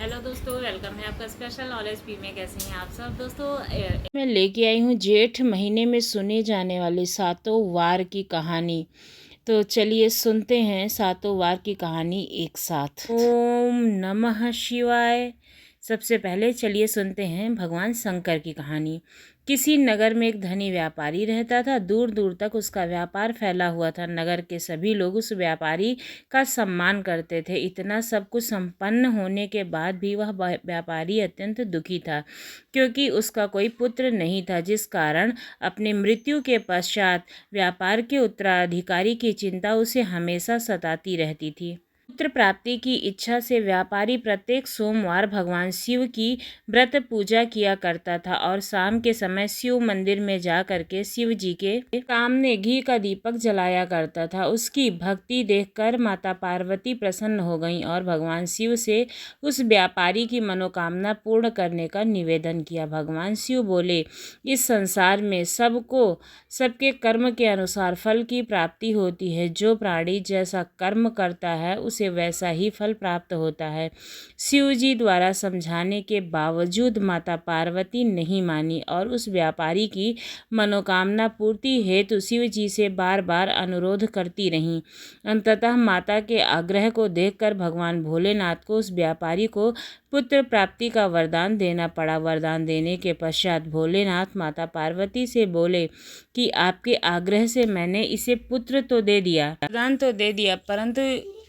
Hello दोस्तों, welcome है आपका स्पेशल नॉलेज पी में। कैसे हैं आप सब दोस्तों? मैं लेके आई हूँ जेठ महीने में सुने जाने वाली सातों वार की कहानी। तो चलिए सुनते हैं सातों वार की कहानी एक साथ। ओम नमः शिवाय। सबसे पहले चलिए सुनते हैं भगवान शंकर की कहानी। किसी नगर में एक धनी व्यापारी रहता था। दूर दूर तक उसका व्यापार फैला हुआ था। नगर के सभी लोग उस व्यापारी का सम्मान करते थे। इतना सब कुछ संपन्न होने के बाद भी वह व्यापारी अत्यंत दुखी था, क्योंकि उसका कोई पुत्र नहीं था, जिस कारण अपनी मृत्यु के पश्चात व्यापार के उत्तराधिकारी की चिंता उसे हमेशा सताती रहती थी। पुत्र प्राप्ति की इच्छा से व्यापारी प्रत्येक सोमवार भगवान शिव की व्रत पूजा किया करता था और शाम के समय शिव मंदिर में जा करके शिव जी के सामने घी का दीपक जलाया करता था। उसकी भक्ति देखकर माता पार्वती प्रसन्न हो गईं और भगवान शिव से उस व्यापारी की मनोकामना पूर्ण करने का निवेदन किया। भगवान शिव बोले, इस संसार में सबको सबके कर्म के अनुसार फल की प्राप्ति होती है। जो प्राणी जैसा कर्म करता है उसे वैसा ही फल प्राप्त होता है। शिव जी द्वारा समझाने के बावजूद माता पार्वती नहीं मानी और उस व्यापारी की मनोकामना पूर्ति हेतु शिव जी से बार बार अनुरोध करती रहीं। अंततः माता के आग्रह को देखकर भगवान भोलेनाथ को उस व्यापारी को पुत्र प्राप्ति का वरदान देना पड़ा। वरदान देने के पश्चात भोलेनाथ माता पार्वती से बोले कि आपके आग्रह से मैंने इसे पुत्र तो दे दिया, वरदान तो दे दिया, परंतु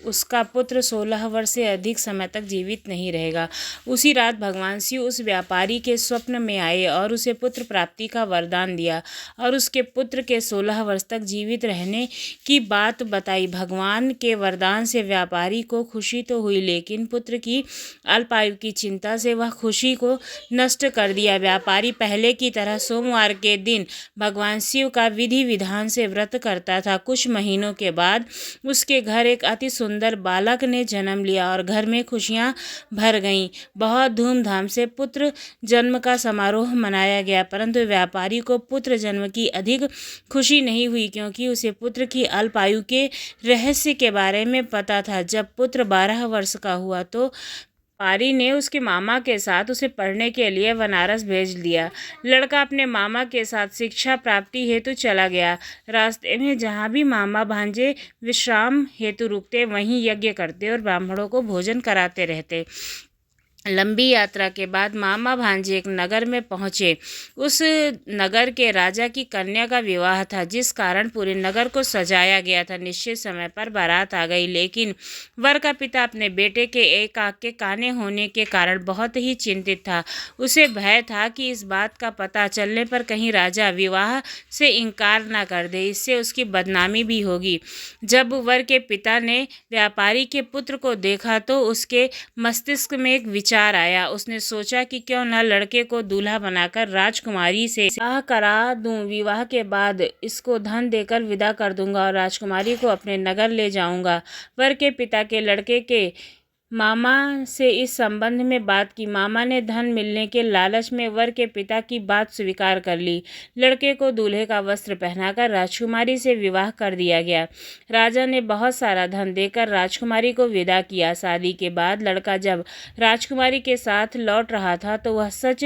उसका पुत्र 16 वर्ष से अधिक समय तक जीवित नहीं रहेगा। उसी रात भगवान शिव उस व्यापारी के स्वप्न में आए और उसे पुत्र प्राप्ति का वरदान दिया और उसके पुत्र के 16 वर्ष तक जीवित रहने की बात बताई। भगवान के वरदान से व्यापारी को खुशी तो हुई, लेकिन पुत्र की अल्पायु की चिंता से वह खुशी को नष्ट कर दिया। व्यापारी पहले की तरह सोमवार के दिन भगवान शिव का विधि विधान से व्रत करता था। कुछ महीनों के बाद उसके घर एक अति सुंदर बालक ने जन्म लिया और घर में खुशियां भर गईं। बहुत धूमधाम से पुत्र जन्म का समारोह मनाया गया, परंतु व्यापारी को पुत्र जन्म की अधिक खुशी नहीं हुई, क्योंकि उसे पुत्र की अल्पायु के रहस्य के बारे में पता था। जब पुत्र 12 वर्ष का हुआ तो व्यापारी ने उसके मामा के साथ उसे पढ़ने के लिए बनारस भेज दिया। लड़का अपने मामा के साथ शिक्षा प्राप्ति हेतु चला गया। रास्ते में जहाँ भी मामा भांजे विश्राम हेतु रुकते, वहीं यज्ञ करते और ब्राह्मणों को भोजन कराते रहते। लंबी यात्रा के बाद मामा भांजे एक नगर में पहुंचे। उस नगर के राजा की कन्या का विवाह था, जिस कारण पूरे नगर को सजाया गया था। निश्चित समय पर बारात आ गई, लेकिन वर का पिता अपने बेटे के एक आंख के काने होने के कारण बहुत ही चिंतित था। उसे भय था कि इस बात का पता चलने पर कहीं राजा विवाह से इनकार न कर दे, इससे उसकी बदनामी भी होगी। जब वर के पिता ने व्यापारी के पुत्र को देखा तो उसके मस्तिष्क में एक विचार आया। उसने सोचा कि क्यों न लड़के को दूल्हा बनाकर राजकुमारी से विवाह करा दूं। विवाह के बाद इसको धन देकर विदा कर दूंगा और राजकुमारी को अपने नगर ले जाऊंगा। वर के पिता के लड़के के मामा से इस संबंध में बात की। मामा ने धन मिलने के लालच में वर के पिता की बात स्वीकार कर ली। लड़के को दूल्हे का वस्त्र पहनाकर राजकुमारी से विवाह कर दिया गया। राजा ने बहुत सारा धन देकर राजकुमारी को विदा किया। शादी के बाद लड़का जब राजकुमारी के साथ लौट रहा था तो वह सच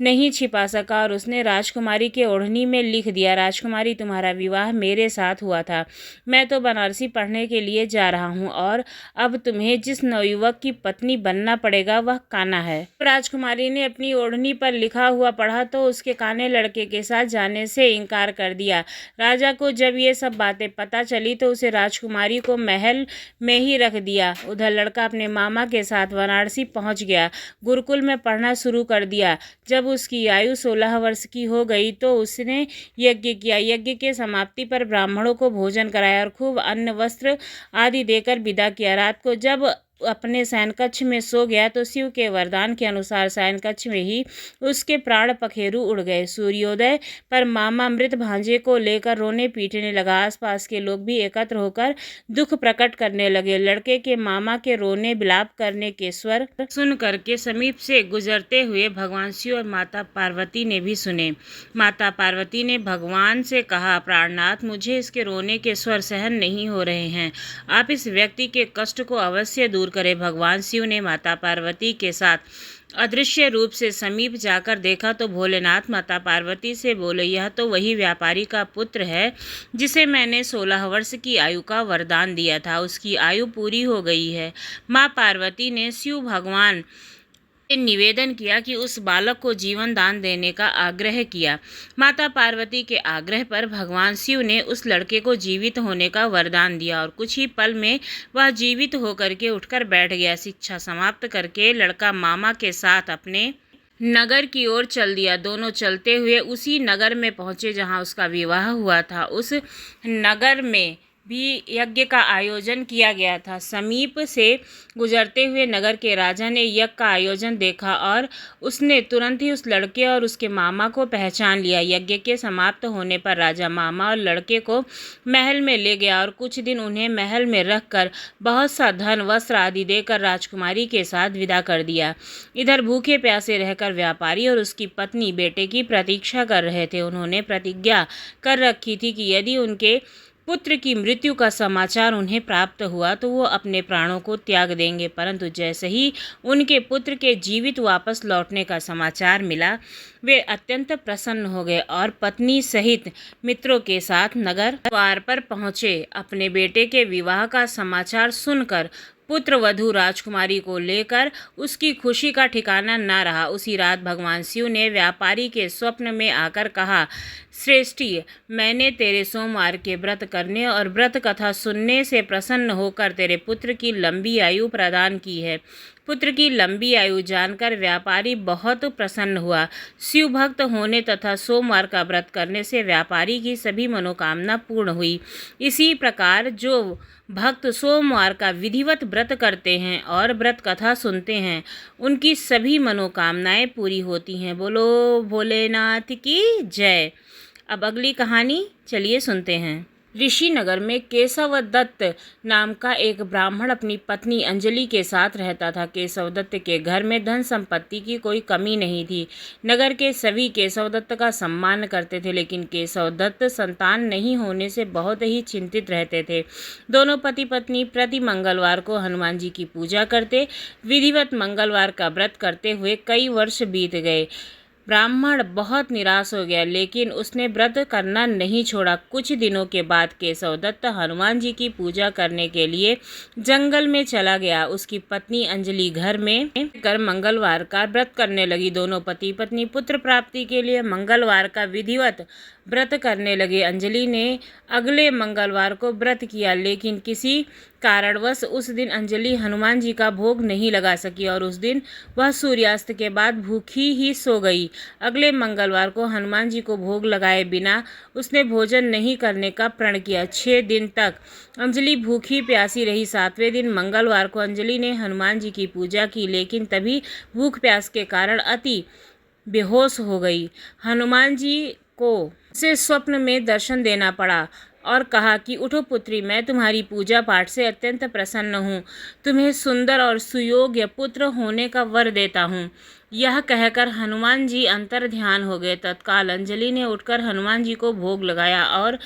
नहीं छिपा सका और उसने राजकुमारी के ओढ़नी में लिख दिया, राजकुमारी तुम्हारा विवाह मेरे साथ हुआ था। मैं तो बनारसी पढ़ने के लिए जा रहा हूँ और अब तुम्हें जिस नवयुवक की पत्नी बनना पड़ेगा वह काना है। राजकुमारी ने अपनी ओढ़नी पर लिखा हुआ पढ़ा तो उसके काने लड़के के साथ जाने से इनकार कर दिया। राजा को जब ये सब बातें पता चली तो उसे राजकुमारी को महल में ही रख दिया। उधर लड़का अपने मामा के साथ वाराणसी पहुंच गया। गुरुकुल में पढ़ना शुरू कर दिया। जब उसकी आयु 16 वर्ष की हो गई तो उसने यज्ञ किया। यज्ञ के समाप्ति पर ब्राह्मणों को भोजन कराया और खूब अन्न वस्त्र आदि देकर विदा किया। रात को जब अपने शयन कक्ष में सो गया तो शिव के वरदान के अनुसार शयन कक्ष में ही उसके प्राण पखेरु उड़ गए। सूर्योदय पर मामा मृत भांजे को लेकर रोने पीटने लगा। आसपास के लोग भी एकत्र होकर दुख प्रकट करने लगे। लड़के के मामा के रोने विलाप करने के स्वर सुन करके समीप से गुजरते हुए भगवान शिव और माता पार्वती ने भी सुने। माता पार्वती ने भगवान से कहा, प्राणनाथ, मुझे इसके रोने के स्वर सहन नहीं हो रहे हैं। आप इस व्यक्ति के कष्ट को अवश्य दूर दूर करे। भगवान शिव ने माता पार्वती के साथ अदृश्य रूप से समीप जाकर देखा तो भोलेनाथ माता पार्वती से बोले, यह तो वही व्यापारी का पुत्र है जिसे मैंने 16 वर्ष की आयु का वरदान दिया था। उसकी आयु पूरी हो गई है। माँ पार्वती ने शिव भगवान से निवेदन किया कि उस बालक को जीवन दान देने का आग्रह किया। माता पार्वती के आग्रह पर भगवान शिव ने उस लड़के को जीवित होने का वरदान दिया और कुछ ही पल में वह जीवित होकर के उठकर बैठ गया। शिक्षा समाप्त करके लड़का मामा के साथ अपने नगर की ओर चल दिया। दोनों चलते हुए उसी नगर में पहुंचे जहां उसका विवाह हुआ था। उस नगर में भी यज्ञ का आयोजन किया गया था। समीप से गुजरते हुए नगर के राजा ने यज्ञ का आयोजन देखा और उसने तुरंत ही उस लड़के और उसके मामा को पहचान लिया। यज्ञ के समाप्त होने पर राजा मामा और लड़के को महल में ले गया और कुछ दिन उन्हें महल में रखकर बहुत सा धन वस्त्र आदि देकर राजकुमारी के साथ विदा कर दिया। इधर भूखे प्यासे रहकर व्यापारी और उसकी पत्नी बेटे की प्रतीक्षा कर रहे थे। उन्होंने प्रतिज्ञा कर रखी थी कि यदि उनके पुत्र की मृत्यु का समाचार उन्हें प्राप्त हुआ तो वो अपने प्राणों को त्याग देंगे। परंतु जैसे ही उनके पुत्र के जीवित वापस लौटने का समाचार मिला, वे अत्यंत प्रसन्न हो गए और पत्नी सहित मित्रों के साथ नगर द्वार पर पहुंचे। अपने बेटे के विवाह का समाचार सुनकर पुत्र वधू राजकुमारी को लेकर उसकी खुशी का ठिकाना न रहा। उसी रात भगवान शिव ने व्यापारी के स्वप्न में आकर कहा, श्रेष्ठी, मैंने तेरे सोमवार के व्रत करने और व्रत कथा सुनने से प्रसन्न होकर तेरे पुत्र की लंबी आयु प्रदान की है। पुत्र की लंबी आयु जानकर व्यापारी बहुत प्रसन्न हुआ। शिव भक्त होने तथा सोमवार का व्रत करने से व्यापारी की सभी मनोकामना पूर्ण हुई। इसी प्रकार जो भक्त सोमवार का विधिवत व्रत करते हैं और व्रत कथा सुनते हैं, उनकी सभी मनोकामनाएं पूरी होती हैं। बोलो भोलेनाथ की जय। अब अगली कहानी चलिए सुनते हैं। ऋषिनगर में केशव दत्त नाम का एक ब्राह्मण अपनी पत्नी अंजलि के साथ रहता था। केशव दत्त के घर में धन संपत्ति की कोई कमी नहीं थी। नगर के सभी केशव दत्त का सम्मान करते थे, लेकिन केशव दत्त संतान नहीं होने से बहुत ही चिंतित रहते थे। दोनों पति पत्नी प्रति मंगलवार को हनुमान जी की पूजा करते। विधिवत मंगलवार का व्रत करते हुए कई वर्ष बीत गए। ब्राह्मण बहुत निराश हो गया, लेकिन उसने व्रत करना नहीं छोड़ा। कुछ दिनों के बाद केशव दत्त हनुमान जी की पूजा करने के लिए जंगल में चला गया। उसकी पत्नी अंजलि घर में कर मंगलवार का व्रत करने लगी। दोनों पति पत्नी पुत्र प्राप्ति के लिए मंगलवार का विधिवत व्रत करने लगे। अंजलि ने अगले मंगलवार को व्रत किया, लेकिन किसी कारणवश उस दिन अंजलि हनुमान जी का भोग नहीं लगा सकी और उस दिन वह सूर्यास्त के बाद भूखी ही सो गई। अगले मंगलवार को हनुमान जी को भोग लगाए बिना उसने भोजन नहीं करने का प्रण किया। 6 दिन तक अंजलि भूखी प्यासी रही। 7वें दिन मंगलवार को अंजलि ने हनुमान जी की पूजा की, लेकिन तभी भूख प्यास के कारण अति बेहोश हो गई। हनुमान जी को से स्वप्न में दर्शन देना पड़ा और कहा कि उठो पुत्री, मैं तुम्हारी पूजा पाठ से अत्यंत प्रसन्न हूँ। तुम्हें सुंदर और सुयोग्य पुत्र होने का वर देता हूँ। यह कहकर हनुमान जी अंतर ध्यान हो गए। तत्काल अंजलि ने उठकर हनुमान जी को भोग लगाया और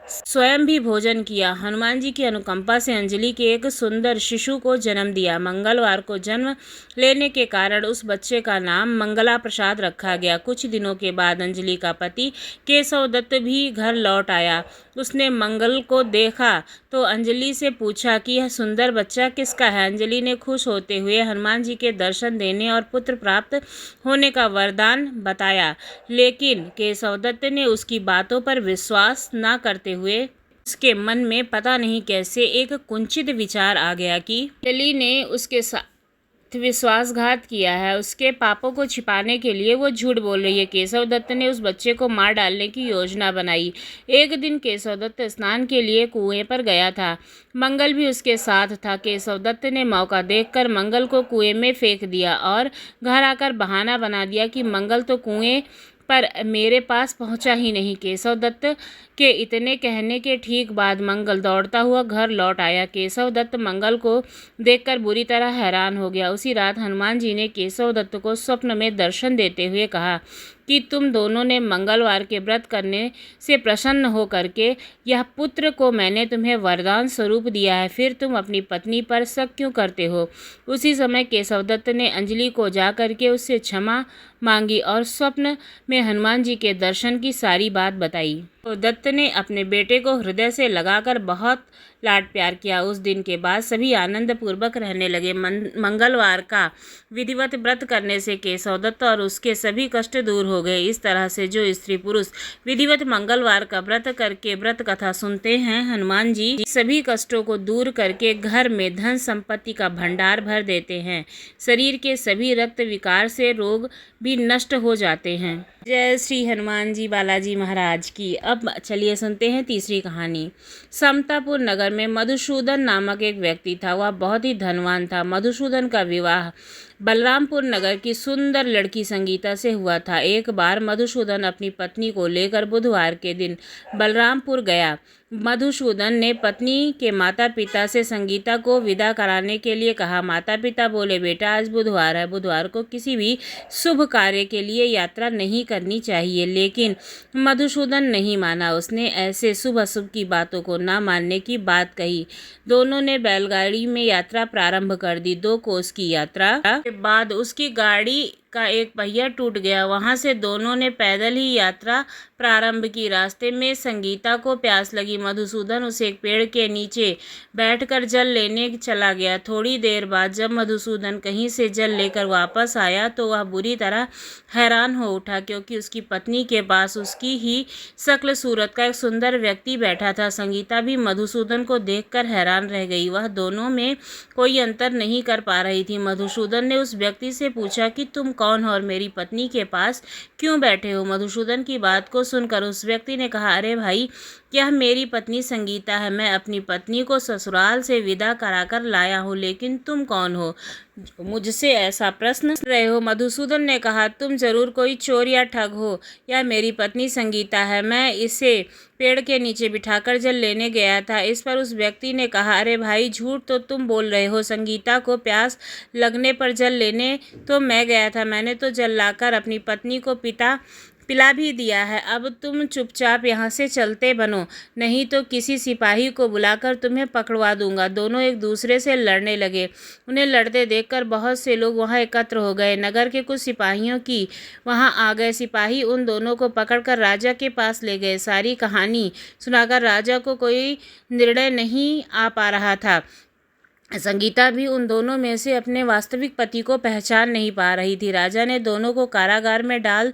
स्वयं भी भोजन किया। हनुमान जी की अनुकंपा से अंजलि के एक सुंदर शिशु को जन्म दिया। मंगलवार को जन्म लेने के कारण उस बच्चे का नाम मंगला प्रसाद रखा गया। कुछ दिनों के बाद अंजलि का पति केशव दत्त भी घर लौट आया। उसने मंगल को देखा तो अंजलि से पूछा कि यह सुंदर बच्चा किसका है। अंजलि ने खुश होते हुए हनुमान जी के दर्शन देने और पुत्र प्राप्त होने का वरदान बताया, लेकिन केशव दत्त ने उसकी बातों पर विश्वास न करते हुए उसके मन में पता नहीं कैसे एक कुंचित विचार आ गया कि अंजलि ने उसके साथ विश्वासघात किया है। उसके पापों को छिपाने के लिए वो झूठ बोल रही है। केशव दत्त ने उस बच्चे को मार डालने की योजना बनाई। एक दिन केशव दत्त स्नान के लिए कुएं पर गया था। मंगल भी उसके साथ था। केशव दत्त ने मौका देखकर मंगल को कुएं में फेंक दिया और घर आकर बहाना बना दिया कि मंगल तो कुएं पर मेरे पास पहुंचा ही नहीं। केशव दत्त के इतने कहने के ठीक बाद मंगल दौड़ता हुआ घर लौट आया। केशव दत्त मंगल को देखकर बुरी तरह हैरान हो गया। उसी रात हनुमान जी ने केशव दत्त को स्वप्न में दर्शन देते हुए कहा कि तुम दोनों ने मंगलवार के व्रत करने से प्रसन्न हो करके यह पुत्र को मैंने तुम्हें वरदान स्वरूप दिया है, फिर तुम अपनी पत्नी पर शक क्यों करते हो। उसी समय केशवदत्त ने अंजलि को जा करके उससे क्षमा मांगी और स्वप्न में हनुमान जी के दर्शन की सारी बात बताई। तो दत्त ने अपने बेटे को हृदय से लगाकर बहुत लाड प्यार किया। उस दिन के बाद सभी आनंद पूर्वक रहने लगे। मंगलवार का विधिवत व्रत करने से केशवदत्त और उसके सभी कष्ट दूर हो गए। इस तरह से जो स्त्री पुरुष विधिवत मंगलवार का व्रत करके व्रत कथा सुनते हैं, हनुमान जी सभी कष्टों को दूर करके घर में धन संपत्ति का भंडार भर देते हैं। शरीर के सभी रक्त विकार से रोग भी नष्ट हो जाते हैं। जय श्री हनुमान जी बालाजी महाराज की। अब चलिए सुनते हैं तीसरी कहानी। समतापुर नगर में मधुसूदन नामक एक व्यक्ति था। वह बहुत ही धनवान था। मधुसूदन का विवाह बलरामपुर नगर की सुंदर लड़की संगीता से हुआ था। एक बार मधुसूदन अपनी पत्नी को लेकर बुधवार के दिन बलरामपुर गया। मधुसूदन ने पत्नी के माता पिता से संगीता को विदा कराने के लिए कहा। माता पिता बोले, बेटा आज बुधवार है, बुधवार को किसी भी शुभ कार्य के लिए यात्रा नहीं करनी चाहिए। लेकिन मधुसूदन नहीं माना। उसने ऐसे शुभ अशुभ की बातों को ना मानने की बात कही। दोनों ने बैलगाड़ी में यात्रा प्रारंभ कर दी। 2 कोस की यात्रा के बाद उसकी गाड़ी का एक पहिया टूट गया। वहां से दोनों ने पैदल ही यात्रा प्रारंभ की। रास्ते में संगीता को प्यास लगी। मधुसूदन उसे एक पेड़ के नीचे बैठकर जल लेने चला गया। थोड़ी देर बाद जब मधुसूदन कहीं से जल लेकर वापस आया तो वह बुरी तरह हैरान हो उठा, क्योंकि उसकी पत्नी के पास उसकी ही शक्ल सूरत का एक सुंदर व्यक्ति बैठा था। संगीता भी मधुसूदन को देखकर हैरान रह गई। वह दोनों में कोई अंतर नहीं कर पा रही थी। मधुसूदन ने उस व्यक्ति से पूछा कि तुम कौन हो और मेरी पत्नी के पास क्यों बैठे हो। मधुसूदन की बात को सुनकर उस व्यक्ति ने कहा, अरे भाई, यह मेरी पत्नी संगीता है। मैं अपनी पत्नी को ससुराल से विदा कराकर लाया हूँ, लेकिन तुम कौन हो, मुझसे ऐसा प्रश्न रहे हो। मधुसूदन ने कहा, तुम जरूर कोई चोर या ठग हो। यह मेरी पत्नी संगीता है। मैं इसे पेड़ के नीचे बिठाकर जल लेने गया था। इस पर उस व्यक्ति ने कहा, अरे भाई, झूठ तो तुम बोल रहे हो। संगीता को प्यास लगने पर जल लेने तो मैं गया था। मैंने तो जल लाकर अपनी पत्नी को पिला भी दिया है। अब तुम चुपचाप यहाँ से चलते बनो, नहीं तो किसी सिपाही को बुलाकर तुम्हें पकड़वा दूंगा। दोनों एक दूसरे से लड़ने लगे। उन्हें लड़ते देखकर बहुत से लोग वहाँ एकत्र हो गए। नगर के कुछ सिपाहियों की वहाँ आ गए। सिपाही उन दोनों को पकड़कर राजा के पास ले गए। सारी कहानी सुनाकर राजा को कोई निर्णय नहीं आ पा रहा था। संगीता भी उन दोनों में से अपने वास्तविक पति को पहचान नहीं पा रही थी। राजा ने दोनों को कारागार में डाल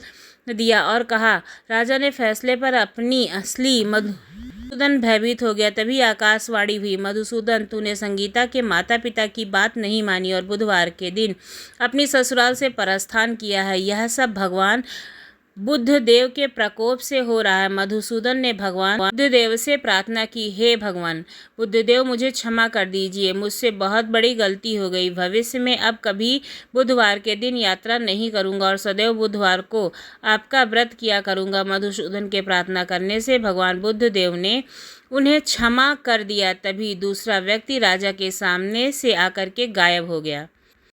दिया और कहा। राजा ने फैसले पर अपनी असली मधुसूदन भयभीत हो गया। तभी आकाशवाणी हुई, मधुसूदन, तूने संगीता के माता पिता की बात नहीं मानी और बुधवार के दिन अपनी ससुराल से प्रस्थान किया है। यह सब भगवान बुद्धदेव के प्रकोप से हो रहा है। मधुसूदन ने भगवान बुद्धदेव से प्रार्थना की, हे भगवान बुद्धदेव, मुझे क्षमा कर दीजिए। मुझसे बहुत बड़ी गलती हो गई। भविष्य में अब कभी बुधवार के दिन यात्रा नहीं करूंगा और सदैव बुधवार को आपका व्रत किया करूंगा। मधुसूदन के प्रार्थना करने से भगवान बुद्धदेव ने उन्हें क्षमा कर दिया। तभी दूसरा व्यक्ति राजा के सामने से आकर के गायब हो गया।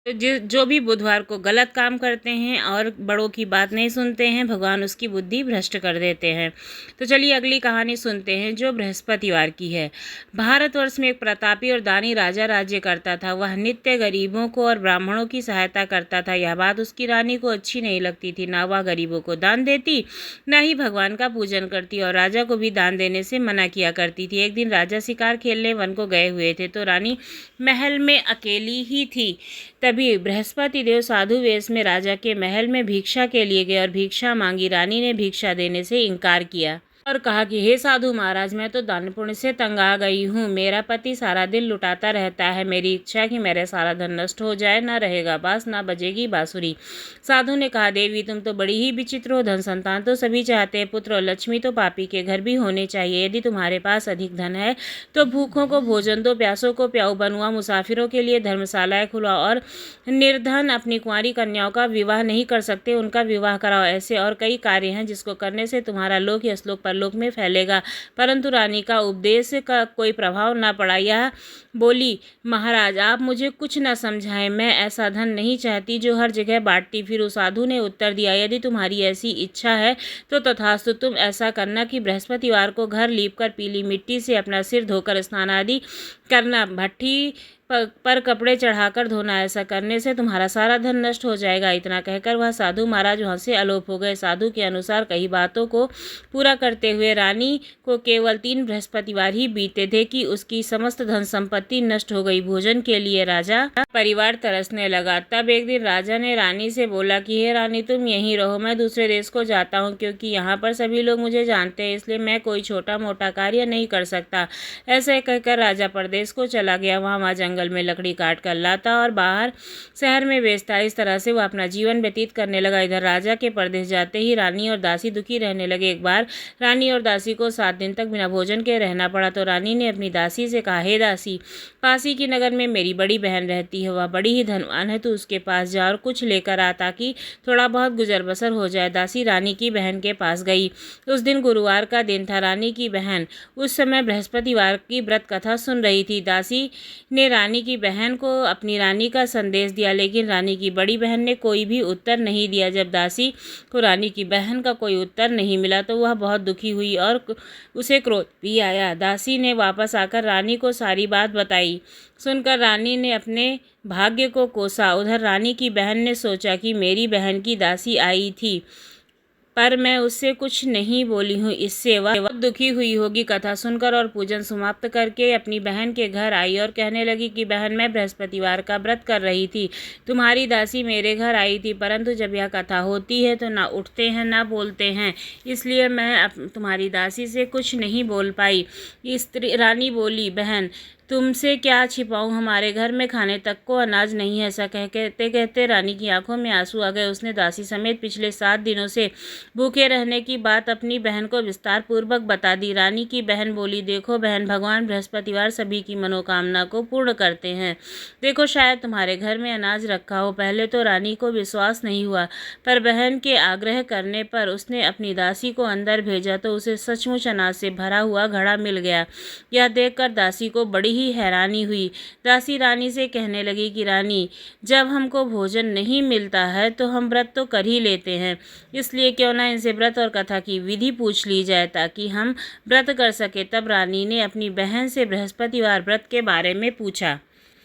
जो भी बुधवार को गलत काम करते हैं और बड़ों की बात नहीं सुनते हैं, भगवान उसकी बुद्धि भ्रष्ट कर देते हैं। तो चलिए अगली कहानी सुनते हैं, जो बृहस्पतिवार की है। भारतवर्ष में एक प्रतापी और दानी राजा राज्य करता था। वह नित्य गरीबों को और ब्राह्मणों की सहायता करता था। यह बात उसकी रानी को अच्छी नहीं लगती थी। ना वह गरीबों को दान देती, ना ही भगवान का पूजन करती, और राजा को भी दान देने से मना किया करती थी। एक दिन राजा शिकार खेलने वन को गए हुए थे, तो रानी महल में अकेली ही थी। तभी बृहस्पति देव साधु वेश में राजा के महल में भिक्षा के लिए गए और भिक्षा मांगी। रानी ने भिक्षा देने से इनकार किया और कहा कि हे साधु महाराज, मैं तो दान पुण्य से तंग आ गई हूँ। मेरा पति सारा दिन लुटाता रहता है। मेरी इच्छा कि मेरा सारा धन नष्ट हो जाए। ना रहेगा बांस, ना बजेगी बांसुरी। साधु ने कहा, देवी तुम तो बड़ी ही विचित्र हो। धन संतान तो सभी चाहते हैं, पुत्र और लक्ष्मी तो पापी के घर भी होने चाहिए। यदि तुम्हारे पास अधिक धन है तो भूखों को भोजन दो, प्यासों को प्याऊ बनवाओ, मुसाफिरों के लिए धर्मशालाएं खुलवाओ, और निर्धन अपनी कुंवारी कन्याओं का विवाह नहीं कर सकते उनका विवाह कराओ। ऐसे और कई कार्य हैं जिसको करने से तुम्हारा लोक यशलोक पर परलोक में फैलेगा। परंतु रानी का उपदेश का कोई प्रभाव न पड़ा। यह बोली, महाराज आप मुझे कुछ न समझाएं, मैं ऐसा धन नहीं चाहती जो हर जगह बांटती फिरूं। साधु ने उत्तर दिया, यदि तुम्हारी ऐसी इच्छा है तो तथास्तु, तुम ऐसा करना कि बृहस्पतिवार को घर लीपकर पीली मिट्टी से अपना सिर धोकर स्नान आदि करना, भट्ठी पर कपड़े चढ़ाकर धोना। ऐसा करने से तुम्हारा सारा धन नष्ट हो जाएगा। इतना कहकर वह साधु महाराज वहां से अलोप हो गए। साधु के अनुसार कई बातों को पूरा करते हुए रानी को केवल 3 बृहस्पतिवार ही बीते थे कि उसकी समस्त धन संपत्ति नष्ट हो गई। भोजन के लिए राजा परिवार तरसने लगा। तब एक दिन राजा ने रानी से बोला कि हे रानी, तुम यहीं रहो, मैं दूसरे देश को जाता हूँ, क्योंकि यहाँ पर सभी लोग मुझे जानते हैं, इसलिए मैं कोई छोटा मोटा कार्य नहीं कर सकता। ऐसे कहकर राजा परदेश को चला गया। वहाँ जंगल में लकड़ी काट कर लाता और बाहर शहर में बेचता। इस तरह से वह अपना जीवन व्यतीत करने लगा। इधर राजा के परदेश जाते ही रानी और दासी दुखी रहने लगे। एक बार रानी और दासी को 7 दिन तक बिना भोजन के रहना पड़ा। तो रानी ने अपनी दासी से कहा, हे दासी, पासी की नगर में मेरी बड़ी बहन रहती है, वह बड़ी ही धनवान है, तो उसके पास जा और कुछ लेकर आ ताकि थोड़ा बहुत गुजर बसर हो जाए। दासी रानी की बहन के पास गई। उस दिन गुरुवार का दिन था। रानी की बहन उस समय बृहस्पतिवार की व्रत कथा सुन रही थी। दासी ने रानी की बहन को अपनी रानी का संदेश दिया, लेकिन रानी की बड़ी बहन ने कोई भी उत्तर नहीं दिया। जब दासी को रानी की बहन का कोई उत्तर नहीं मिला तो वह बहुत दुखी हुई और उसे क्रोध भी आया। दासी ने वापस आकर रानी को सारी बात बताई। सुनकर रानी ने अपने भाग्य को कोसा। उधर रानी की बहन ने सोचा कि मेरी बहन की दासी आई थी, पर मैं उससे कुछ नहीं बोली हूँ, इससे वह दुखी हुई होगी। कथा सुनकर और पूजन समाप्त करके अपनी बहन के घर आई और कहने लगी कि बहन, मैं बृहस्पतिवार का व्रत कर रही थी, तुम्हारी दासी मेरे घर आई थी, परंतु जब यह कथा होती है तो ना उठते हैं ना बोलते हैं, इसलिए मैं तुम्हारी दासी से कुछ नहीं बोल पाई। रानी बोली, बहन तुमसे क्या छिपाऊं, हमारे घर में खाने तक को अनाज नहीं है। ऐसा कहते कहते रानी की आंखों में आंसू आ गए। उसने दासी समेत पिछले 7 दिनों से भूखे रहने की बात अपनी बहन को विस्तार पूर्वक बता दी। रानी की बहन बोली, देखो बहन, भगवान बृहस्पतिवार सभी की मनोकामना को पूर्ण करते हैं। देखो शायद तुम्हारे घर में अनाज रखा हो। पहले तो रानी को विश्वास नहीं हुआ, पर बहन के आग्रह करने पर उसने अपनी दासी को अंदर भेजा तो उसे सचमुच अनाज से भरा हुआ घड़ा मिल गया। यह देखकर दासी को बड़ी ही हैरानी हुई। दासी रानी से कहने लगी कि रानी, जब हमको भोजन नहीं मिलता है तो हम व्रत तो कर ही लेते हैं, इसलिए क्यों ना इनसे व्रत और कथा की विधि पूछ ली जाए ताकि हम व्रत कर सके। तब रानी ने अपनी बहन से बृहस्पतिवार व्रत के बारे में पूछा।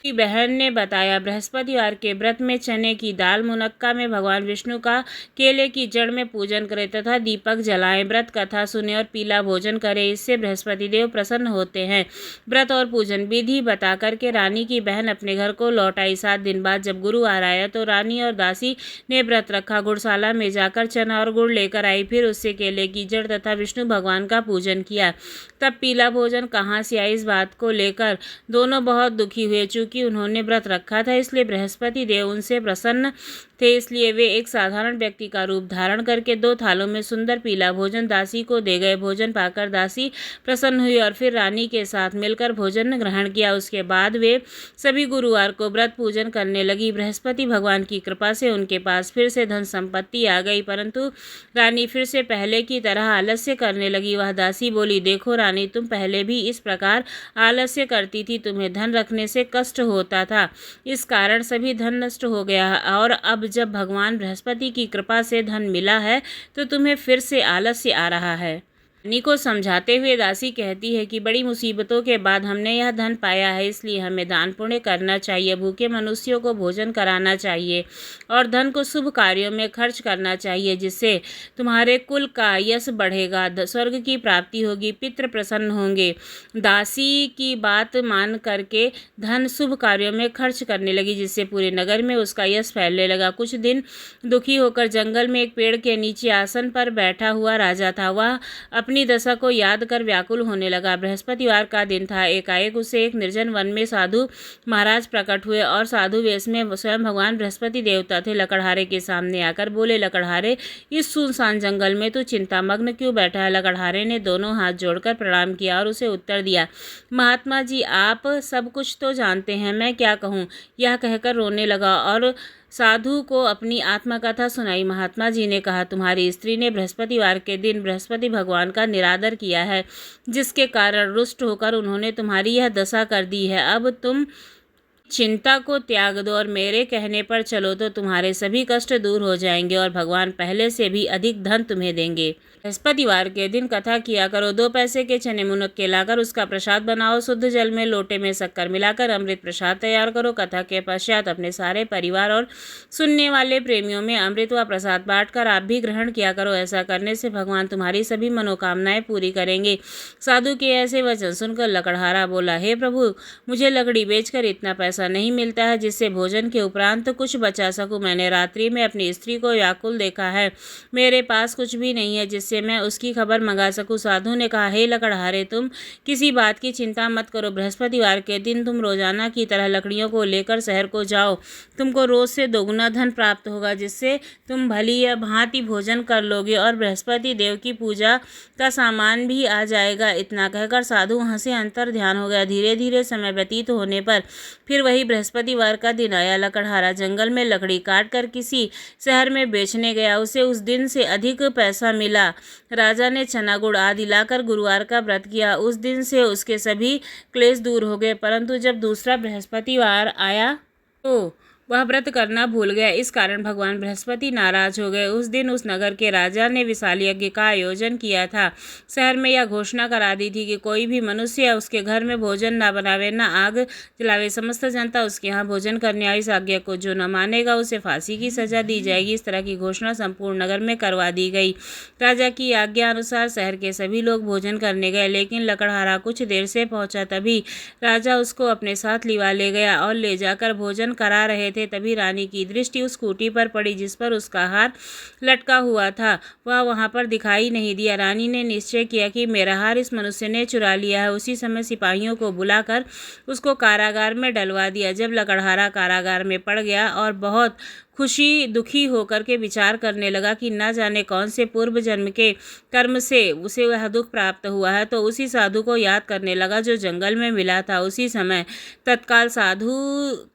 की बहन ने बताया, बृहस्पतिवार के व्रत में चने की दाल, मुनक्का में भगवान विष्णु का, केले की जड़ में पूजन करें तथा दीपक जलाएं, व्रत कथा सुने और पीला भोजन करें, इससे बृहस्पति देव प्रसन्न होते हैं। व्रत और पूजन विधि बता करके रानी की बहन अपने घर को लौट आई। 7 दिन बाद जब गुरुवार आया तो रानी और दासी ने व्रत रखा। गुड़शाला में जाकर चना और गुड़ लेकर आई, फिर उससे केले की जड़ तथा विष्णु भगवान का पूजन किया। तब पीला भोजन कहाँ से आया, इस बात को लेकर दोनों बहुत दुखी हुए। कि उन्होंने व्रत रखा था इसलिए बृहस्पति देव उनसे प्रसन्न थे, इसलिए वे एक साधारण व्यक्ति का रूप धारण करके 2 थालों में सुंदर पीला भोजन दासी को दे गए। भोजन पाकर दासी प्रसन्न हुई और फिर रानी के साथ मिलकर भोजन ग्रहण किया। उसके बाद वे सभी गुरुवार को व्रत पूजन करने लगी। बृहस्पति भगवान की कृपा से उनके पास फिर से धन संपत्ति आ गई, परंतु रानी फिर से पहले की तरह आलस्य करने लगी। वह दासी बोली, देखो रानी, तुम पहले भी इस प्रकार आलस्य करती थी, तुम्हें धन रखने से कष्ट होता था, इस कारण सभी धन नष्ट हो गया, और अब जब भगवान बृहस्पति की कृपा से धन मिला है तो तुम्हें फिर से आलस्य आ रहा है। रानी को समझाते हुए दासी कहती है कि बड़ी मुसीबतों के बाद हमने यह धन पाया है, इसलिए हमें दान पुण्य करना चाहिए, भूखे मनुष्यों को भोजन कराना चाहिए और धन को शुभ कार्यों में खर्च करना चाहिए, जिससे तुम्हारे कुल का यश बढ़ेगा, स्वर्ग की प्राप्ति होगी, पितृ प्रसन्न होंगे। दासी की बात मान करके धन शुभ कार्यों में खर्च करने लगी, जिससे पूरे नगर में उसका यश फैलने लगा। कुछ दिन दुखी होकर जंगल में एक पेड़ के नीचे आसन पर बैठा हुआ राजा था। वह अपनी दशा को याद कर व्याकुल होने लगा। बृहस्पतिवार का दिन था। एकाएक उसे एक निर्जन वन में साधु महाराज प्रकट हुए और साधु वेश में स्वयं भगवान बृहस्पति देवता थे। लकड़हारे के सामने आकर बोले, लकड़हारे, इस सुनसान जंगल में तू चिंतामग्न क्यों बैठा है? लकड़हारे ने दोनों हाथ जोड़कर प्रणाम किया और उसे उत्तर दिया, महात्मा जी, आप सब कुछ तो जानते हैं, मैं क्या कहूँ? यह कहकर रोने लगा और साधु को अपनी आत्मकथा सुनाई। महात्मा जी ने कहा, तुम्हारी स्त्री ने बृहस्पतिवार के दिन बृहस्पति भगवान का निरादर किया है, जिसके कारण रुष्ट होकर उन्होंने तुम्हारी यह दशा कर दी है। अब तुम चिंता को त्याग दो और मेरे कहने पर चलो तो तुम्हारे सभी कष्ट दूर हो जाएंगे और भगवान पहले से भी अधिक धन तुम्हें देंगे। बृहस्पतिवार के दिन कथा किया करो। 2 पैसे के चने मुनक्के लाकर उसका प्रसाद बनाओ। शुद्ध जल में लोटे में शक्कर मिलाकर अमृत प्रसाद तैयार करो। कथा के पश्चात अपने सारे परिवार और सुनने वाले प्रेमियों में अमृत व प्रसाद बांटकर आप भी ग्रहण किया करो। ऐसा करने से भगवान तुम्हारी सभी मनोकामनाएं पूरी करेंगे। साधु के ऐसे वचन सुनकर लकड़हारा बोला, हे प्रभु, मुझे लकड़ी बेचकर इतना पैसा नहीं मिलता है जिससे भोजन के उपरांत कुछ बचा सकूं। मैंने रात्रि में अपनी स्त्री को व्याकुल देखा है। मेरे पास कुछ भी नहीं है जिससे मैं उसकी खबर मंगा सकूं। साधु ने कहा, हे लकड़हारे, तुम किसी बात की चिंता मत करो। बृहस्पतिवार के दिन तुम रोजाना की तरह लकड़ियों को लेकर शहर को जाओ। तुमको रोज से दोगुना धन प्राप्त होगा, जिससे तुम भली या भांति भोजन कर लोगे और बृहस्पति देव की पूजा का सामान भी आ जाएगा। इतना कहकर साधु वहां से अंतर ध्यान हो गया। धीरे धीरे समय व्यतीत होने पर फिर वही बृहस्पतिवार का दिन आया। लकड़हारा जंगल में लकड़ी काट कर किसी शहर में बेचने गया। उसे उस दिन से अधिक पैसा मिला। राजा ने चना गुड़ आदि लाकर गुरुवार का व्रत किया। उस दिन से उसके सभी क्लेश दूर हो गए। परंतु जब दूसरा बृहस्पतिवार आया तो वह व्रत करना भूल गया। इस कारण भगवान बृहस्पति नाराज हो गए। उस दिन उस नगर के राजा ने विशाल यज्ञ का आयोजन किया था। शहर में यह घोषणा करा दी थी कि कोई भी मनुष्य उसके घर में भोजन न बनावे, न आग जलावे। समस्त जनता उसके यहाँ भोजन करने आई। इस आज्ञा को जो न मानेगा उसे फांसी की सजा दी जाएगी। इस तरह की घोषणा संपूर्ण नगर में करवा दी गई। राजा की आज्ञा अनुसार शहर के सभी लोग भोजन करने गए, लेकिन लकड़हारा कुछ देर से पहुंचा। तभी राजा उसको अपने साथ लिवा ले गया और ले जाकर भोजन करा रहे थे। तभी रानी की दृष्टि उस खूंटी पर पड़ी जिस पर उसका हार लटका हुआ था। वह वहां पर दिखाई नहीं दिया। रानी ने निश्चय किया कि मेरा हार इस मनुष्य ने चुरा लिया है। उसी समय सिपाहियों को बुलाकर उसको कारागार में डलवा दिया। जब लकड़हारा कारागार में पड़ गया और बहुत दुखी होकर के विचार करने लगा कि न जाने कौन से पूर्व जन्म के कर्म से उसे वह दुख प्राप्त हुआ है, तो उसी साधु को याद करने लगा जो जंगल में मिला था। उसी समय तत्काल साधु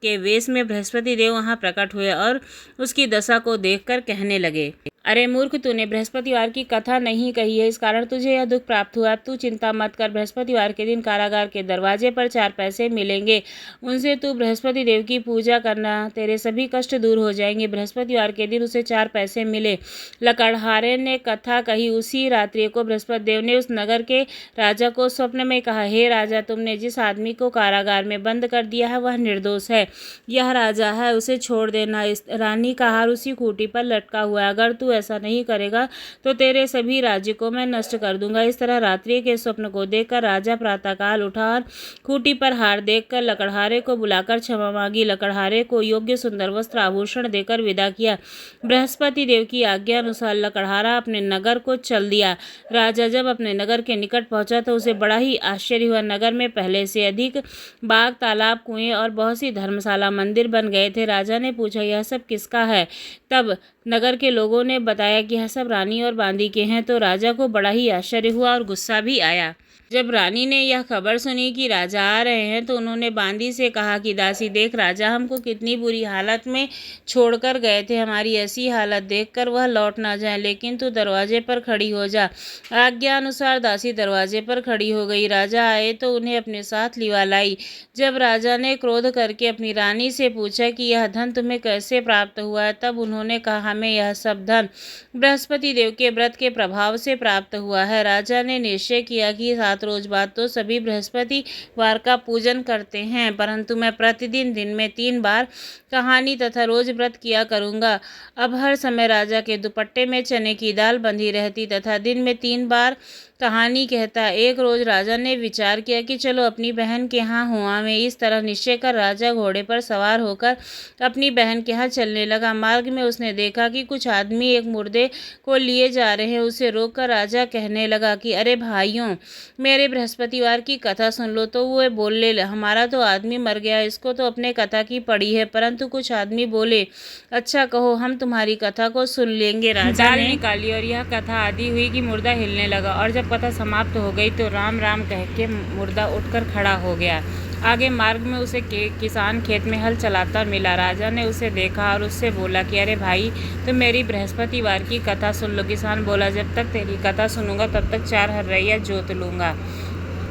के वेश में बृहस्पति देव वहां प्रकट हुए और उसकी दशा को देखकर कहने लगे, अरे मूर्ख, तूने बृहस्पतिवार की कथा नहीं कही है, इस कारण तुझे यह दुख प्राप्त हुआ। अब तू चिंता मत कर। बृहस्पतिवार के दिन कारागार के दरवाजे पर 4 पैसे मिलेंगे, उनसे तू बृहस्पति देव की पूजा करना, तेरे सभी कष्ट दूर हो जाएंगे। बृहस्पतिवार के दिन उसे 4 पैसे मिले। लकड़हारे ने कथा कही। उसी रात्रि को बृहस्पति देव ने उस नगर के राजा को स्वप्न में कहा, हे राजा, तुमने जिस आदमी को कारागार में बंद कर दिया है वह निर्दोष है। यह राजा है, उसे छोड़ देना। इस रानी का हार उसी खूंटी पर लटका हुआ है। अगर तू ऐसा नहीं करेगा तो तेरे सभी राज्य को मैं नष्ट कर दूंगा। इस तरह रात्रि के स्वप्न को देखकर राजा प्रातःकाल उठा और खूंटी पर हार देखकर लकड़हारे को बुलाकर क्षमा मांगी। लकड़हारे को योग्य सुंदर वस्त्र आभूषण देकर विदा किया। बृहस्पति देव की आज्ञा अनुसार लकड़हारा अपने नगर को चल दिया। राजा जब अपने नगर के निकट पहुंचा तो उसे बड़ा ही आश्चर्य हुआ। नगर में पहले से अधिक बाग, तालाब, कुएं और बहुत सी धर्मशाला, मंदिर बन गए थे। राजा ने पूछा, यह सब किसका है? तब नगर के लोगों ने बताया कि यह सब रानी और बांदी के हैं। तो राजा को बड़ा ही आश्चर्य हुआ और गुस्सा भी आया। जब रानी ने यह खबर सुनी कि राजा आ रहे हैं तो उन्होंने बांदी से कहा कि दासी, देख, राजा हमको कितनी बुरी हालत में छोड़कर गए थे। हमारी ऐसी हालत देखकर वह लौट ना जाए, लेकिन तू दरवाजे पर खड़ी हो जा। आज्ञा अनुसार दासी दरवाजे पर खड़ी हो गई। राजा आए तो उन्हें अपने साथ लिवा लाई। जब राजा ने क्रोध करके अपनी रानी से पूछा कि यह धन तुम्हें कैसे प्राप्त हुआ है, तब उन्होंने कहा, हमें यह सब धन बृहस्पति देव के व्रत के प्रभाव से प्राप्त हुआ है। राजा ने निश्चय किया कि 7 रोज बाद तो सभी बृहस्पतिवार का पूजन करते हैं, परंतु मैं प्रतिदिन दिन में 3 बार कहानी तथा रोज व्रत किया करूंगा। अब हर समय राजा के दुपट्टे में चने की दाल बंधी रहती तथा दिन में 3 बार कहानी कहता। एक रोज राजा ने विचार किया कि चलो अपनी बहन के यहाँ हुआ में। इस तरह निश्चय कर राजा घोड़े पर सवार होकर अपनी बहन के यहाँ चलने लगा। मार्ग में उसने देखा कि कुछ आदमी एक मुर्दे को लिए जा रहे हैं। उसे रोककर राजा कहने लगा कि अरे भाइयों, मेरे बृहस्पतिवार की कथा सुन लो। तो वो बोले, हमारा तो आदमी मर गया, इसको तो अपने कथा की पड़ी है। परंतु कुछ आदमी बोले, अच्छा कहो, हम तुम्हारी कथा को सुन लेंगे। राजा ने निकाली और यह कथा आदि हुई कि मुर्दा हिलने लगा और जब कथा समाप्त हो गई तो राम राम कह के मुर्दा उठकर खड़ा हो गया। आगे मार्ग में उसे किसान खेत में हल चलाता मिला। राजा ने उसे देखा और उससे बोला कि अरे भाई, तुम मेरी बृहस्पतिवार की कथा सुन लो। किसान बोला, जब तक तेरी कथा सुनूंगा तब तक 4 हर्रैया जोत लूंगा,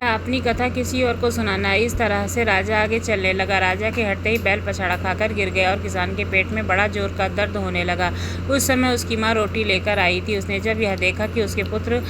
अपनी कथा किसी और को सुनाना। इस तरह से राजा आगे चलने लगा। राजा के हटते ही बैल पछाड़ा खाकर गिर गया और किसान के पेट में बड़ा जोर का दर्द होने लगा। उस समय उसकी माँ रोटी लेकर आई थी। उसने जब यह देखा कि उसके पुत्र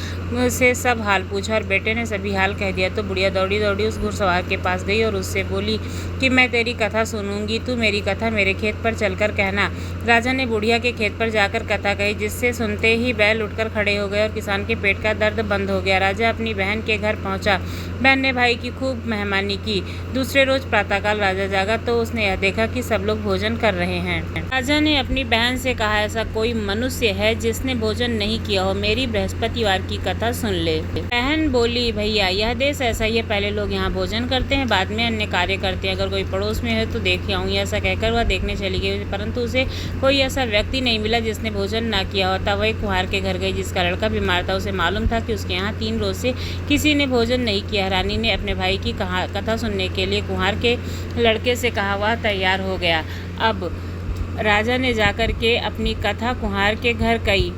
से सब हाल पूछा और बेटे ने सभी हाल कह दिया तो बुढ़िया दौड़ी दौड़ी उस घुड़सवार के पास गई और उससे बोली कि मैं तेरी कथा सुनूंगी, तू मेरी कथा मेरे खेत पर चलकर कहना। राजा ने बुढ़िया के खेत पर जाकर कथा कही, जिससे सुनते ही बैल उठकर खड़े हो गए और किसान के पेट का दर्द बंद हो गया। राजा अपनी बहन के घर पहुंचा। बहन ने भाई की खूब मेहमानी की। दूसरे रोज प्रातःकाल राजा जागा तो उसने यह देखा कि सब लोग भोजन कर रहे हैं। राजा ने अपनी बहन से कहा, ऐसा कोई मनुष्य है जिसने भोजन नहीं किया हो, मेरी बृहस्पतिवार की कथा सुन ले। बहन बोली, भैया यह देश ऐसा ही है, पहले लोग यहाँ भोजन करते हैं, बाद में अन्य कार्य करते हैं। अगर कोई पड़ोस में है तो देख आऊंगी। ऐसा कहकर वह देखने चली गई, परंतु उसे कोई ऐसा व्यक्ति नहीं मिला जिसने भोजन ना किया होता। वह एक कुम्हार के घर गई जिसका लड़का बीमार था। उसे मालूम था कि उसके यहाँ 3 रोज से किसी ने भोजन नहीं किया। रानी ने अपने भाई की कथा सुनने के लिए कुम्हार के लड़के से कहा। वह तैयार हो गया। अब राजा ने जाकर के अपनी कथा कुम्हार के घर कही।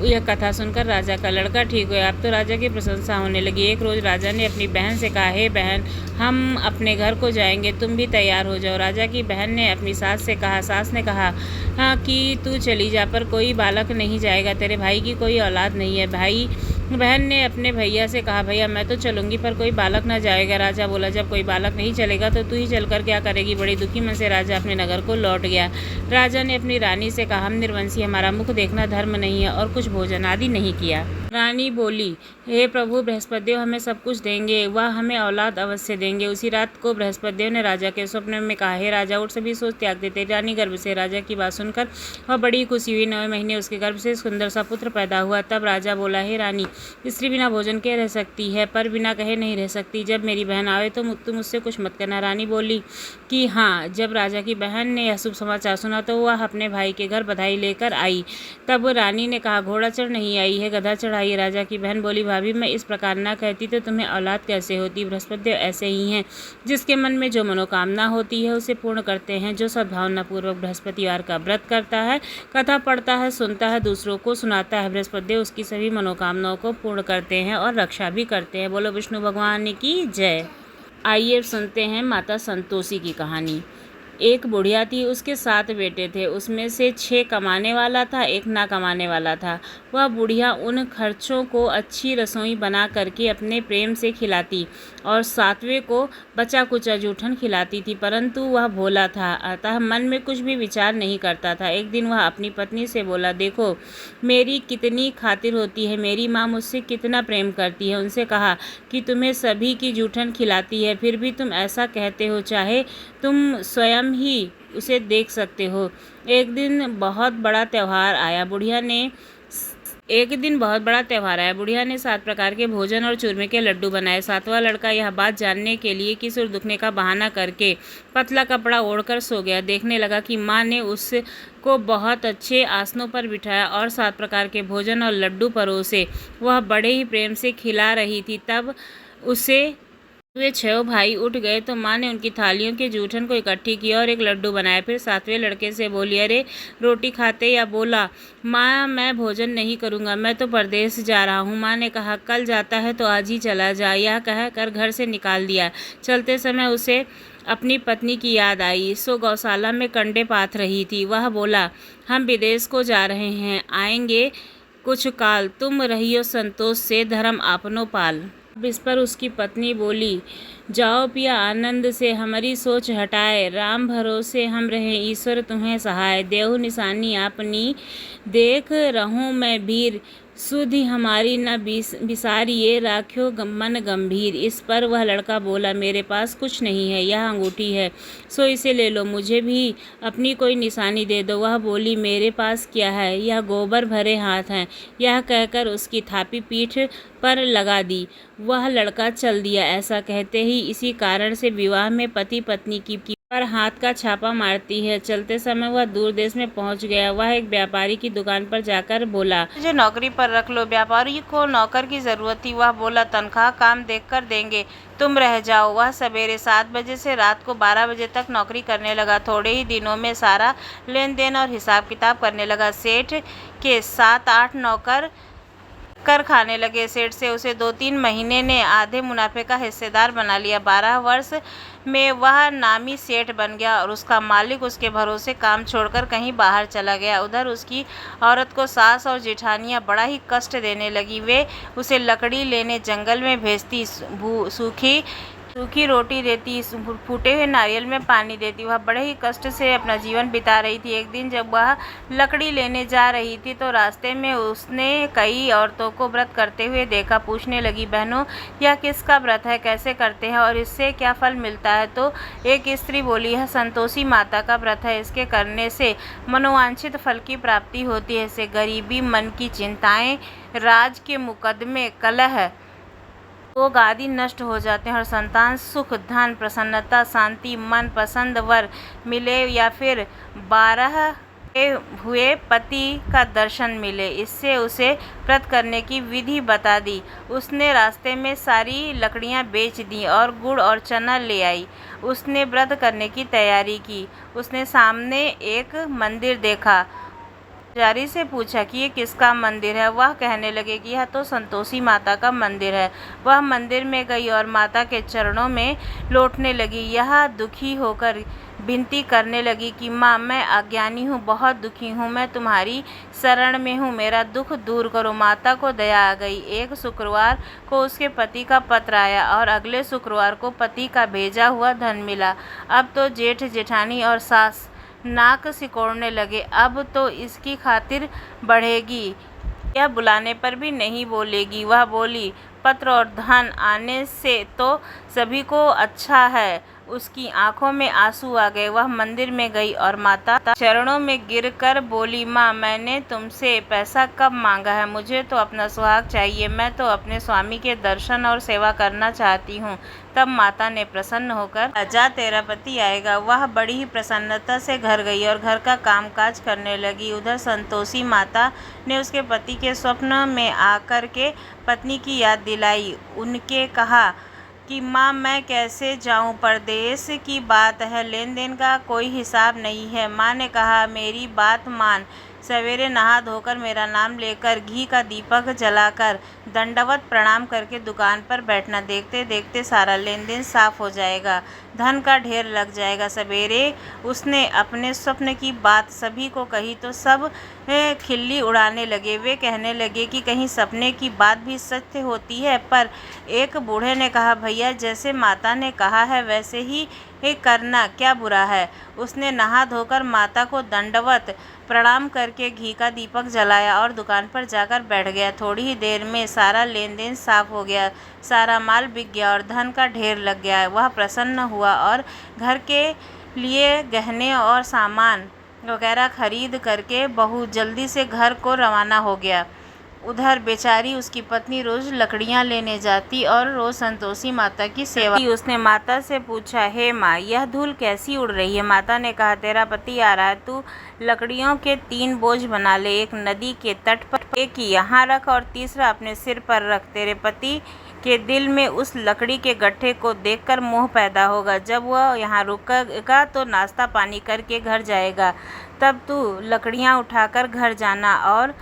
यह कथा सुनकर राजा का लड़का ठीक हुआ। अब तो राजा की प्रशंसा होने लगी। एक रोज राजा ने अपनी बहन से कहा, हे बहन, हम अपने घर को जाएंगे, तुम भी तैयार हो जाओ। राजा की बहन ने अपनी सास से कहा। सास ने कहा, हाँ कि तू चली जा, पर कोई बालक नहीं जाएगा, तेरे भाई की कोई औलाद नहीं है। बहन ने अपने भैया से कहा, भैया मैं तो चलूंगी पर कोई बालक ना जाएगा। राजा बोला, जब कोई बालक नहीं चलेगा तो तू ही चलकर क्या करेगी। बड़ी दुखी मन से राजा अपने नगर को लौट गया। राजा ने अपनी रानी से कहा, हम निर्वंशी, हमारा मुख देखना धर्म नहीं है, और कुछ भोजन आदि नहीं किया। रानी बोली, हे प्रभु, बृहस्पतिदेव हमें सब कुछ देंगे, वह हमें औलाद अवश्य देंगे। उसी रात को बृहस्पतिदेव ने राजा के स्वप्न में कहा, हे राजा, उठ, सभी सोच त्याग दे, तेरी रानी गर्भ से। राजा की बात सुनकर वह बड़ी खुशी हुई। 9वें महीने उसके गर्भ से सुंदर सा पुत्र पैदा हुआ। तब राजा बोला, हे रानी, स्त्री बिना भोजन के रह सकती है पर बिना कहे नहीं रह सकती। जब मेरी बहन आवे तो तुम मुझसे कुछ मत करना। रानी बोली कि हाँ। जब राजा की बहन ने यह शुभ समाचार सुना तो वह अपने भाई के घर बधाई लेकर आई। तब रानी ने कहा, घोड़ा चढ़ नहीं आई है, गधा चढ़ाई। राजा की बहन बोली, भाभी, मैं इस प्रकार ना कहती तो तुम्हें औलाद कैसे होती। बृहस्पतिदेव ऐसे ही हैं, जिसके मन में जो मनोकामना होती है उसे पूर्ण करते हैं। जो सद्भावना पूर्वक बृहस्पतिवार का व्रत करता है, कथा पढ़ता है, सुनता है, दूसरों को सुनाता है, बृहस्पतिदेव उसकी सभी मनोकामनाओं को पूर्ण करते हैं और रक्षा भी करते हैं। बोलो विष्णु भगवान की जय। आइए सुनते हैं माता संतोषी की कहानी। एक बुढ़िया थी, उसके 7 बेटे थे। उसमें से 6 कमाने वाला था, 1 ना कमाने वाला था। वह बुढ़िया उन खर्चों को अच्छी रसोई बना करके अपने प्रेम से खिलाती और 7वें को बचा कुचा जूठन खिलाती थी, परंतु वह भोला था, अतः मन में कुछ भी विचार नहीं करता था। एक दिन वह अपनी पत्नी से बोला, देखो मेरी कितनी खातिर होती है, मेरी माँ मुझसे कितना प्रेम करती है। उनसे कहा कि तुम्हें सभी की जूठन खिलाती है, फिर भी तुम ऐसा कहते हो, चाहे तुम स्वयं ही उसे देख सकते हो। एक दिन बहुत बड़ा त्यौहार आया। बुढ़िया ने 7 प्रकार के भोजन और चूरमे के लड्डू बनाए। 7वां लड़का यह बात जानने के लिए कि सिर दुखने का बहाना करके पतला कपड़ा ओढ़कर सो गया। देखने लगा कि माँ ने उसको बहुत अच्छे आसनों पर बिठाया और 7 प्रकार के भोजन और लड्डू परोसे वह बड़े ही प्रेम से खिला रही थी। तब उसे वे 6 भाई उठ गए तो माँ ने उनकी थालियों के जूठन को इकट्ठी किया और एक लड्डू बनाया। फिर 7वें लड़के से बोली, अरे रोटी खाते या। बोला, माँ मैं भोजन नहीं करूँगा, मैं तो परदेश जा रहा हूँ। माँ ने कहा, कल जाता है तो आज ही चला जा। यह कहकर घर से निकाल दिया। चलते समय उसे अपनी पत्नी की याद आई। सो गौशाला में कंडे पाथ रही थी। वह बोला, हम विदेश को जा रहे हैं, आएंगे कुछ काल, तुम रहियो संतोष से, धर्म आपनो पाल। अब इस पर उसकी पत्नी बोली, जाओ पिया आनंद से, हमारी सोच हटाए, राम भरोसे हम रहें, ईश्वर तुम्हें सहाय, देहु निशानी आपनी, देख रहूं मैं वीर, सुधि हमारी न बिसारिए, राख्यो मन गंभीर। इस पर वह लड़का बोला, मेरे पास कुछ नहीं है, यह अंगूठी है, सो इसे ले लो, मुझे भी अपनी कोई निशानी दे दो। वह बोली, मेरे पास क्या है, यह गोबर भरे हाथ हैं। यह कहकर उसकी थापी पीठ पर लगा दी। वह लड़का चल दिया। ऐसा कहते ही इसी कारण से विवाह में पति पत्नी की पर हाथ का छापा मारती है। चलते समय वह दूर देश में पहुंच गया। वह एक व्यापारी की दुकान पर जाकर बोला, मुझे नौकरी पर रख लो। व्यापारी को नौकर की जरूरत थी। वह बोला, तनख्वाह काम देखकर देंगे, तुम रह जाओ। वह सवेरे 7 बजे से रात को 12 बजे तक नौकरी करने लगा। थोड़े ही दिनों में सारा लेन देन और हिसाब किताब करने लगा। सेठ के 7-8 नौकर कर खाने लगे। सेठ से उसे 2-3 महीने ने आधे मुनाफे का हिस्सेदार बना लिया। 12 वर्ष में वह नामी सेठ बन गया और उसका मालिक उसके भरोसे काम छोड़कर कहीं बाहर चला गया। उधर उसकी औरत को सास और जेठानियां बड़ा ही कष्ट देने लगी। वे उसे लकड़ी लेने जंगल में भेजती, सूखी रोटी देती, फूटे हुए नारियल में पानी देती। वह बड़े ही कष्ट से अपना जीवन बिता रही थी। एक दिन जब वह लकड़ी लेने जा रही थी तो रास्ते में उसने कई औरतों को व्रत करते हुए देखा। पूछने लगी, बहनों, यह किसका व्रत है, कैसे करते हैं और इससे क्या फल मिलता है? तो एक स्त्री बोली, यह संतोषी माता का व्रत है। इसके करने से मनोवांछित फल की प्राप्ति होती है। इससे गरीबी, मन की चिंताएं, राज के मुकदमे, कलह, रोग आदि नष्ट हो जाते हैं और संतान सुख, धन, प्रसन्नता, शांति, मन पसंद वर मिले या फिर 12 हुए पति का दर्शन मिले। इससे उसे व्रत करने की विधि बता दी। उसने रास्ते में सारी लकड़ियां बेच दी और गुड़ और चना ले आई। उसने व्रत करने की तैयारी की। उसने सामने एक मंदिर देखा। पुजारी से पूछा कि ये किसका मंदिर है? वह कहने लगे कि यह तो संतोषी माता का मंदिर है। वह मंदिर में गई और माता के चरणों में लौटने लगी। यह दुखी होकर विनती करने लगी कि माँ, मैं अज्ञानी हूँ, बहुत दुखी हूँ, मैं तुम्हारी शरण में हूँ, मेरा दुख दूर करो। माता को दया आ गई। एक शुक्रवार को उसके पति का पत्र आया और अगले शुक्रवार को पति का भेजा हुआ धन मिला। अब तो जेठ, जेठानी और सास नाक सिकोड़ने लगे। अब तो इसकी खातिर बढ़ेगी, यह बुलाने पर भी नहीं बोलेगी। वह बोली, पत्र और धन आने से तो सभी को अच्छा है। उसकी आंखों में आंसू आ गए। वह मंदिर में गई और माता चरणों में गिरकर बोली, माँ, मैंने तुमसे पैसा कब मांगा है? मुझे तो अपना सुहाग चाहिए। मैं तो अपने स्वामी के दर्शन और सेवा करना चाहती हूँ। तब माता ने प्रसन्न होकर, जा, तेरा पति आएगा। वह बड़ी ही प्रसन्नता से घर गई और घर का कामकाज करने लगी। उधर संतोषी माता ने उसके पति के स्वप्न में आकर के पत्नी की याद दिलाई। उनके कहा कि माँ, मैं कैसे जाऊँ, परदेश की बात है, लेन देन का कोई हिसाब नहीं है। माँ ने कहा, मेरी बात मान, सवेरे नहा धोकर मेरा नाम लेकर घी का दीपक जलाकर दंडवत प्रणाम करके दुकान पर बैठना। देखते देखते सारा लेन देन साफ हो जाएगा, धन का ढेर लग जाएगा। सवेरे उसने अपने स्वप्न की बात सभी को कही तो सब खिल्ली उड़ाने लगे। वे कहने लगे कि कहीं सपने की बात भी सत्य होती है। पर एक बूढ़े ने कहा, भैया, जैसे माता ने कहा है वैसे ही करना क्या बुरा है? उसने नहा धोकर माता को दंडवत प्रणाम करके घी का दीपक जलाया और दुकान पर जाकर बैठ गया। थोड़ी ही देर में सारा लेन देन साफ हो गया, सारा माल बिक गया और धन का ढेर लग गया। वह प्रसन्न हुआ और घर के लिए गहने और सामान वगैरह खरीद करके बहुत जल्दी से घर को रवाना हो गया। उधर बेचारी उसकी पत्नी रोज लकड़ियां लेने जाती और रोज संतोषी माता की सेवा की। उसने माता से पूछा, हे माँ, यह धूल कैसी उड़ रही है? माता ने कहा, तेरा पति आ रहा है, तू लकड़ियों के 3 बोझ बना ले। एक नदी के तट पर, एक यहाँ रख और तीसरा अपने सिर पर रख। तेरे पति के दिल में उस लकड़ी के गट्ठे को देखकर मोह पैदा होगा। जब वह यहाँ रुकेगा तो नाश्ता पानी करके घर जाएगा। तब तू लकड़ियाँ उठाकर घर जाना और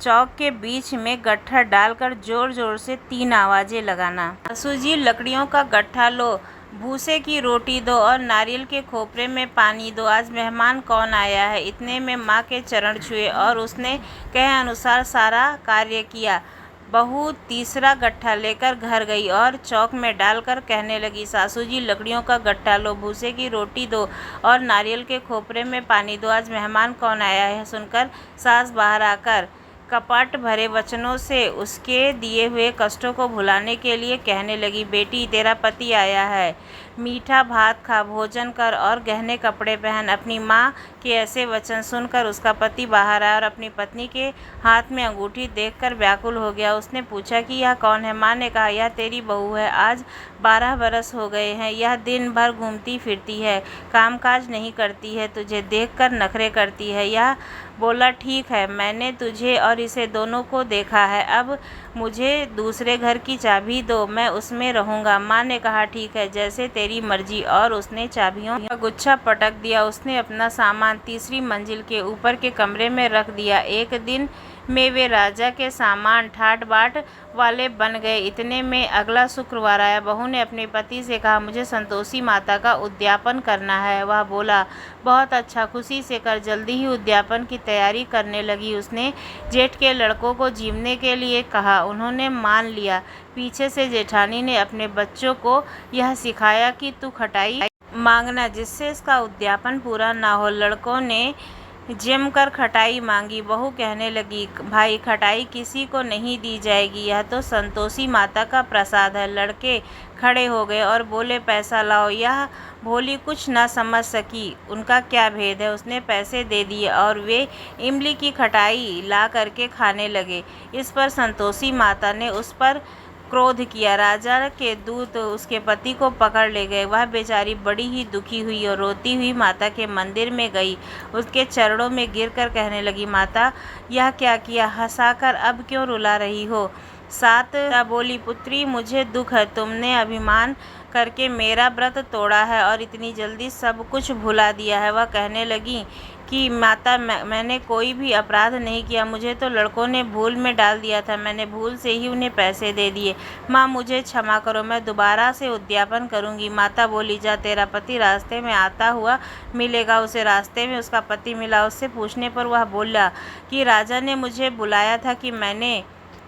चौक के बीच में गट्ठा डालकर जोर जोर से 3 आवाजें लगाना। सासू जी, लकड़ियों का गट्ठा लो, भूसे की रोटी दो और नारियल के खोपरे में पानी दो। आज मेहमान कौन आया है? इतने में माँ के चरण छुए और उसने कहे अनुसार सारा कार्य किया। बहू तीसरा गट्ठा लेकर घर गई और चौक में डालकर कहने लगी, सासू जी, लकड़ियों का गट्ठा लो, भूसे की रोटी दो और नारियल के खोपरे में पानी दो। आज मेहमान कौन आया है? सुनकर सास बाहर आकर कपट भरे वचनों से उसके दिए हुए कष्टों को भुलाने के लिए कहने लगी, बेटी, तेरा पति आया है। मीठा भात खा, भोजन कर और गहने कपड़े पहन। अपनी माँ के ऐसे वचन सुनकर उसका पति बाहर आया और अपनी पत्नी के हाथ में अंगूठी देखकर व्याकुल हो गया। उसने पूछा कि यह कौन है? माँ ने कहा, यह तेरी बहू है। आज 12 बरस हो गए हैं। यह दिन भर घूमती फिरती है, कामकाज नहीं करती है, तुझे देखकर नखरे करती है। यह बोला, ठीक है, मैंने तुझे और इसे दोनों को देखा है। अब मुझे दूसरे घर की चाबी दो, मैं उसमें रहूंगा। माँ ने कहा, ठीक है, जैसे तेरी मर्जी। और उसने चाबियों का गुच्छा पटक दिया। उसने अपना सामान तीसरी मंजिल के ऊपर के कमरे में रख दिया। एक दिन में वे राजा के सामान ठाट बाट वाले बन गए। इतने में अगला शुक्रवार आया। बहू ने अपने पति से कहा, मुझे संतोषी माता का उद्यापन करना है। वह बोला, बहुत अच्छा, खुशी से कर। जल्दी ही उद्यापन की तैयारी करने लगी। उसने जेठ के लड़कों को जीवने के लिए कहा। उन्होंने मान लिया। पीछे से जेठानी ने अपने बच्चों को यह सिखाया कि तू खटाई मांगना, जिससे इसका उद्यापन पूरा ना हो। लड़कों ने जमकर खटाई मांगी। बहू कहने लगी, भाई, खटाई किसी को नहीं दी जाएगी, यह तो संतोषी माता का प्रसाद है। लड़के खड़े हो गए और बोले, पैसा लाओ। यह भोली कुछ न समझ सकी उनका क्या भेद है। उसने पैसे दे दिए और वे इमली की खटाई ला करके खाने लगे। इस पर संतोषी माता ने उस पर क्रोध किया। राजा के दूत उसके पति को पकड़ ले गए। वह बेचारी बड़ी ही दुखी हुई और रोती हुई माता के मंदिर में गई। उसके चरणों में गिरकर कहने लगी, माता, यह क्या किया? हंसाकर अब क्यों रुला रही हो? सात बोली, पुत्री, मुझे दुख है। तुमने अभिमान करके मेरा व्रत तोड़ा है और इतनी जल्दी सब कुछ भुला दिया है। वह कहने लगी कि माता, मैंने कोई भी अपराध नहीं किया। मुझे तो लड़कों ने भूल में डाल दिया था। मैंने भूल से ही उन्हें पैसे दे दिए। माँ, मुझे क्षमा करो, मैं दोबारा से उद्यापन करूँगी। माता बोली, जा, तेरा पति रास्ते में आता हुआ मिलेगा। उसे रास्ते में उसका पति मिला। उससे पूछने पर वह बोला कि राजा ने मुझे बुलाया था कि मैंने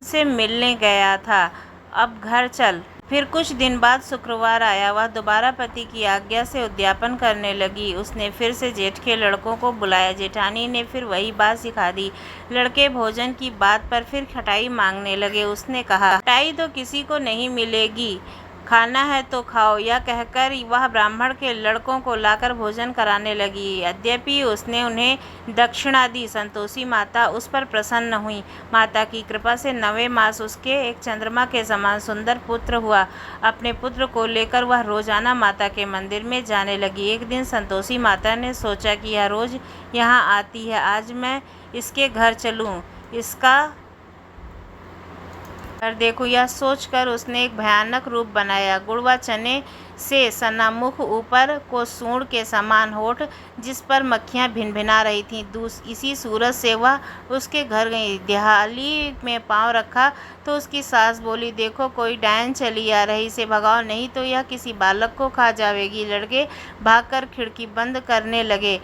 उससे मिलने गया था। अब घर चल। फिर कुछ दिन बाद शुक्रवार आया। वह दोबारा पति की आज्ञा से उद्यापन करने लगी। उसने फिर से जेठ के लड़कों को बुलाया। जेठानी ने फिर वही बात सिखा दी। लड़के भोजन की बात पर फिर खटाई मांगने लगे। उसने कहा, खटाई तो किसी को नहीं मिलेगी, खाना है तो खाओ। यह कहकर वह ब्राह्मण के लड़कों को लाकर भोजन कराने लगी। यद्यपि उसने उन्हें दक्षिणा दी, संतोषी माता उस पर प्रसन्न हुई। माता की कृपा से 9वें मास उसके एक चंद्रमा के समान सुंदर पुत्र हुआ। अपने पुत्र को लेकर वह रोजाना माता के मंदिर में जाने लगी। एक दिन संतोषी माता ने सोचा कि यह रोज यहाँ आती है, आज मैं इसके घर चलूँ, इसका पर देखो। यह सोचकर उसने एक भयानक रूप बनाया। गुड़वा चने से सना मुख, ऊपर को सूंड के समान होठ, जिस पर मक्खियाँ भिनभिना रही थीं। इसी सूरत से वह उसके घर गई। दिहाली में पाँव रखा तो उसकी सास बोली, देखो, कोई डायन चली आ रही, इसे भगाओ, नहीं तो यह किसी बालक को खा जाएगी। लड़के भागकर खिड़की बंद करने लगे।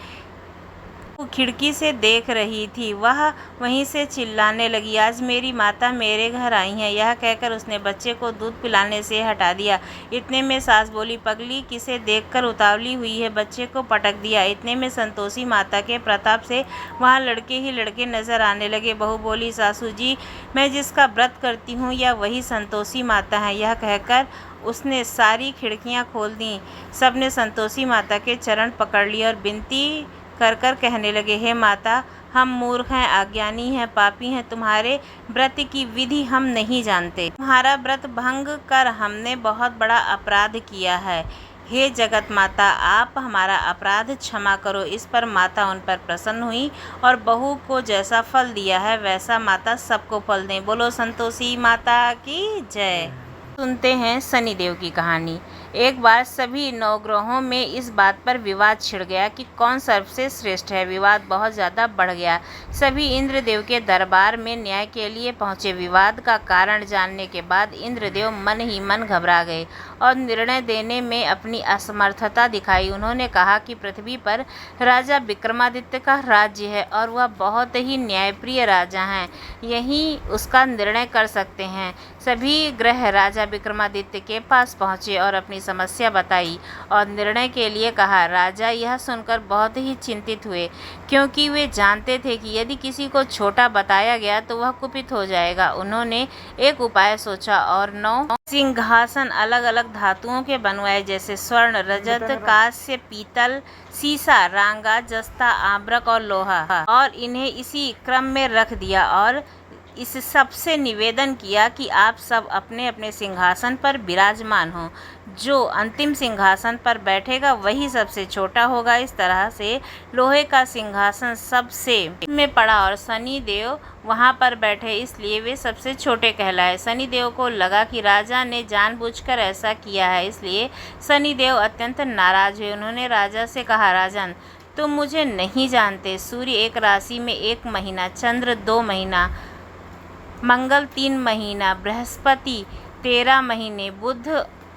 खिड़की से देख रही थी। वह वहीं से चिल्लाने लगी, आज मेरी माता मेरे घर आई है। यह कहकर उसने बच्चे को दूध पिलाने से हटा दिया। इतने में सास बोली, पगली, किसे देखकर उतावली हुई है? बच्चे को पटक दिया। इतने में संतोषी माता के प्रताप से वहाँ लड़के ही लड़के नजर आने लगे। बहू बोली, सासू जी, मैं जिसका व्रत करती हूँ यह वही संतोषी माता है। यह कहकर उसने सारी खिड़कियाँ खोल दी। सबने संतोषी माता के चरण पकड़ लिए और विनती कर कर कहने लगे, हे माता, हम मूर्ख हैं, अज्ञानी हैं, पापी हैं। तुम्हारे व्रत की विधि हम नहीं जानते। तुम्हारा व्रत भंग कर हमने बहुत बड़ा अपराध किया है। हे जगत माता, आप हमारा अपराध क्षमा करो। इस पर माता उन पर प्रसन्न हुई और बहू को जैसा फल दिया है वैसा माता सबको फल दें। बोलो संतोषी माता की जय। सुनते हैं शनिदेव की कहानी। एक बार सभी नवग्रहों में इस बात पर विवाद छिड़ गया कि कौन सबसे श्रेष्ठ है। विवाद बहुत ज़्यादा बढ़ गया। सभी इंद्रदेव के दरबार में न्याय के लिए पहुँचे। विवाद का कारण जानने के बाद इंद्रदेव मन ही मन घबरा गए और निर्णय देने में अपनी असमर्थता दिखाई। उन्होंने कहा कि पृथ्वी पर राजा विक्रमादित्य का राज्य है और वह बहुत ही न्यायप्रिय राजा हैं, यही उसका निर्णय कर सकते हैं। सभी ग्रह राजा विक्रमादित्य के पास पहुंचे और अपनी समस्या बताई और निर्णय के लिए कहा। राजा यह सुनकर बहुत ही चिंतित हुए, क्योंकि वे जानते थे कि यदि किसी को छोटा बताया गया तो वह कुपित हो जाएगा। उन्होंने एक उपाय सोचा और 9 सिंहासन अलग अलग धातुओं के बनवाए, जैसे स्वर्ण, रजत, कांस्य, पीतल, सीसा, रांगा, जस्ता, आम्रक और लोहा, और इन्हें इसी क्रम में रख दिया और इस सबसे निवेदन किया कि आप सब अपने अपने सिंहासन पर विराजमान हों। जो अंतिम सिंहासन पर बैठेगा वही सबसे छोटा होगा। इस तरह से लोहे का सिंहासन सबसे में पड़ा और शनि देव वहां पर बैठे, इसलिए वे सबसे छोटे कहलाए। शनि देव को लगा कि राजा ने जानबूझकर ऐसा किया है, इसलिए शनि देव अत्यंत नाराज हुए। उन्होंने राजा से कहा, राजन, तुम मुझे नहीं जानते। सूर्य एक राशि में 1 महीना, चंद्र 2 महीना, मंगल 3 महीना, बृहस्पति 13 महीने, बुध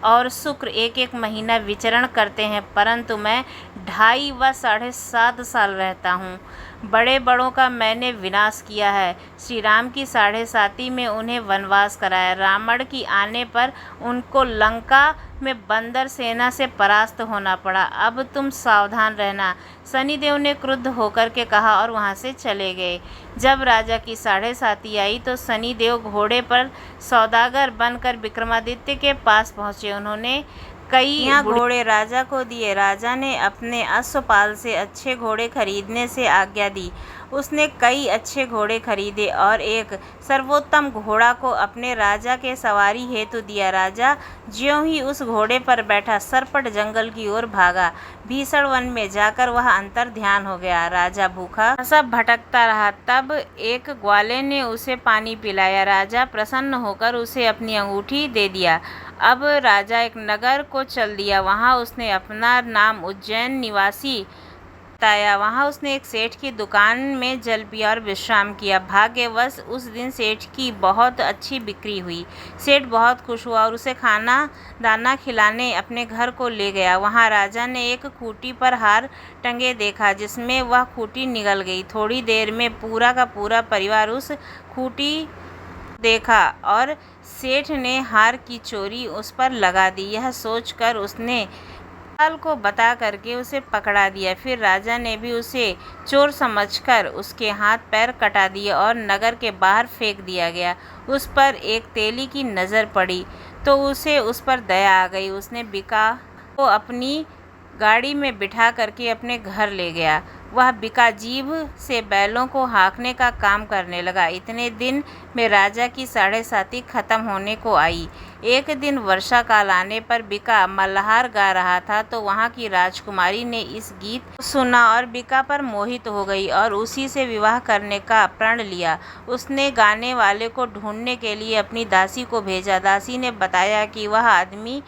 और शुक्र 1-1 महीना विचरण करते हैं, परंतु मैं 2.5 व 7.5 साल रहता हूँ। बड़े बड़ों का मैंने विनाश किया है। श्री राम की 7.5 में उन्हें वनवास कराया। रावण की आने पर उनको लंका में बंदर सेना से परास्त होना पड़ा। अब तुम सावधान रहना। शनिदेव ने क्रुद्ध होकर के कहा और वहाँ से चले गए। जब राजा की 7.5 आई तो शनिदेव घोड़े पर सौदागर बनकर विक्रमादित्य के पास पहुँचे। उन्होंने कई घोड़े राजा को दिए। राजा ने अपने अश्वपाल से अच्छे घोड़े खरीदने से आज्ञा दी। उसने कई अच्छे घोड़े खरीदे और एक सर्वोत्तम घोड़ा को अपने राजा के सवारी हेतु दिया। राजा ज्यों ही उस घोड़े पर बैठा सरपट जंगल की ओर भागा। भीषण वन में जाकर वह अंतर ध्यान हो गया। राजा भूखा सब भटकता रहा। तब एक ग्वाले ने उसे पानी पिलाया। राजा प्रसन्न होकर उसे अपनी अंगूठी दे दिया। अब राजा एक नगर को चल दिया। वहाँ उसने अपना नाम उज्जैन निवासी बताया। वहाँ उसने एक सेठ की दुकान में जल पिया और विश्राम किया। भाग्यवश उस दिन सेठ की बहुत अच्छी बिक्री हुई। सेठ बहुत खुश हुआ और उसे खाना दाना खिलाने अपने घर को ले गया। वहाँ राजा ने एक खूंटी पर हार टंगे देखा, जिसमें वह खूंटी निगल गई। थोड़ी देर में पूरा का पूरा परिवार उस खूंटी देखा और सेठ ने हार की चोरी उस पर लगा दी। यह सोचकर उसने लाल को बता करके उसे पकड़ा दिया। फिर राजा ने भी उसे चोर समझकर उसके हाथ पैर कटा दिए और नगर के बाहर फेंक दिया गया। उस पर एक तेली की नज़र पड़ी तो उसे उस पर दया आ गई। उसने बिका को अपनी गाड़ी में बिठा करके अपने घर ले गया। वह बिका जीभ से बैलों को हाँकने का काम करने लगा। इतने दिन में राजा की 7.5 खत्म होने को आई। एक दिन वर्षा काल आने पर बिका मल्हार गा रहा था तो वहाँ की राजकुमारी ने इस गीत को सुना और बिका पर मोहित हो गई और उसी से विवाह करने का प्रण लिया। उसने गाने वाले को ढूंढने के लिए अपनी दासी को भेजा। दासी ने बताया कि वह आदमी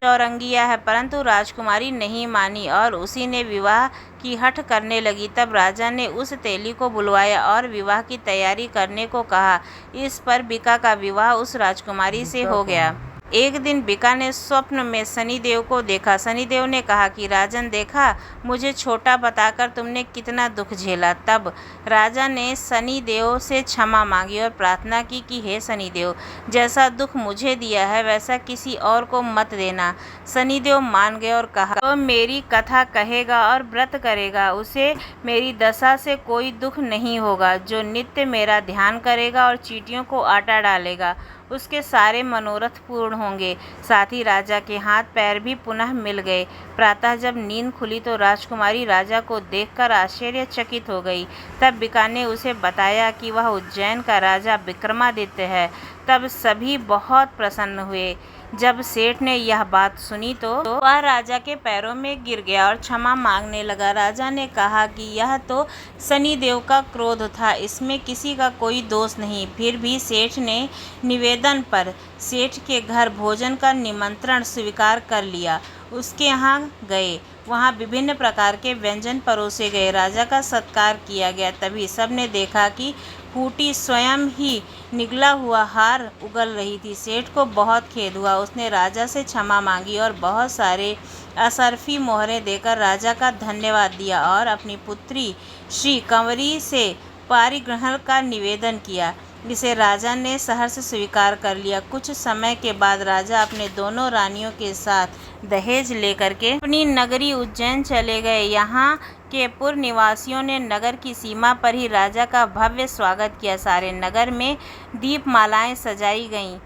चौरंगिया है, परंतु राजकुमारी नहीं मानी और उसी ने विवाह की हठ करने लगी। तब राजा ने उस तेली को बुलवाया और विवाह की तैयारी करने को कहा। इस पर बिका का विवाह उस राजकुमारी से हो गया। एक दिन बिका ने स्वप्न में शनिदेव को देखा। शनिदेव ने कहा कि राजन, देखा मुझे छोटा बताकर तुमने कितना दुख झेला। तब राजा ने शनिदेव से क्षमा मांगी और प्रार्थना की कि हे शनिदेव, जैसा दुख मुझे दिया है वैसा किसी और को मत देना। शनिदेव मान गए और कहा, तो मेरी कथा कहेगा और व्रत करेगा उसे मेरी दशा से कोई दुख नहीं होगा। जो नित्य मेरा ध्यान करेगा और चींटियों को आटा डालेगा उसके सारे मनोरथ पूर्ण होंगे। साथ ही राजा के हाथ पैर भी पुनः मिल गए। प्रातः जब नींद खुली तो राजकुमारी राजा को देखकर आश्चर्यचकित हो गई। तब बिका ने उसे बताया कि वह उज्जैन का राजा विक्रमादित्य है। तब सभी बहुत प्रसन्न हुए। जब सेठ ने यह बात सुनी तो वह राजा के पैरों में गिर गया और क्षमा मांगने लगा। राजा ने कहा कि यह तो शनिदेव का क्रोध था, इसमें किसी का कोई दोष नहीं। फिर भी सेठ ने निवेदन पर सेठ के घर भोजन का निमंत्रण स्वीकार कर लिया। उसके यहाँ गए। वहाँ विभिन्न प्रकार के व्यंजन परोसे गए। राजा का सत्कार किया गया। तभी सबने देखा कि खूंटी स्वयं ही निगला हुआ हार उगल रही थी। सेठ को बहुत खेद हुआ। उसने राजा से क्षमा मांगी और बहुत सारे असरफी मोहरें देकर राजा का धन्यवाद दिया और अपनी पुत्री श्री कंवरी से पारिग्रहण का निवेदन किया। इसे राजा ने सहर्ष स्वीकार कर लिया। कुछ समय के बाद राजा अपने दोनों रानियों के साथ दहेज लेकर के अपनी नगरी उज्जैन चले गए। यहाँ के पूर्व निवासियों ने नगर की सीमा पर ही राजा का भव्य स्वागत किया। सारे नगर में दीपमालाएं सजाई गईं।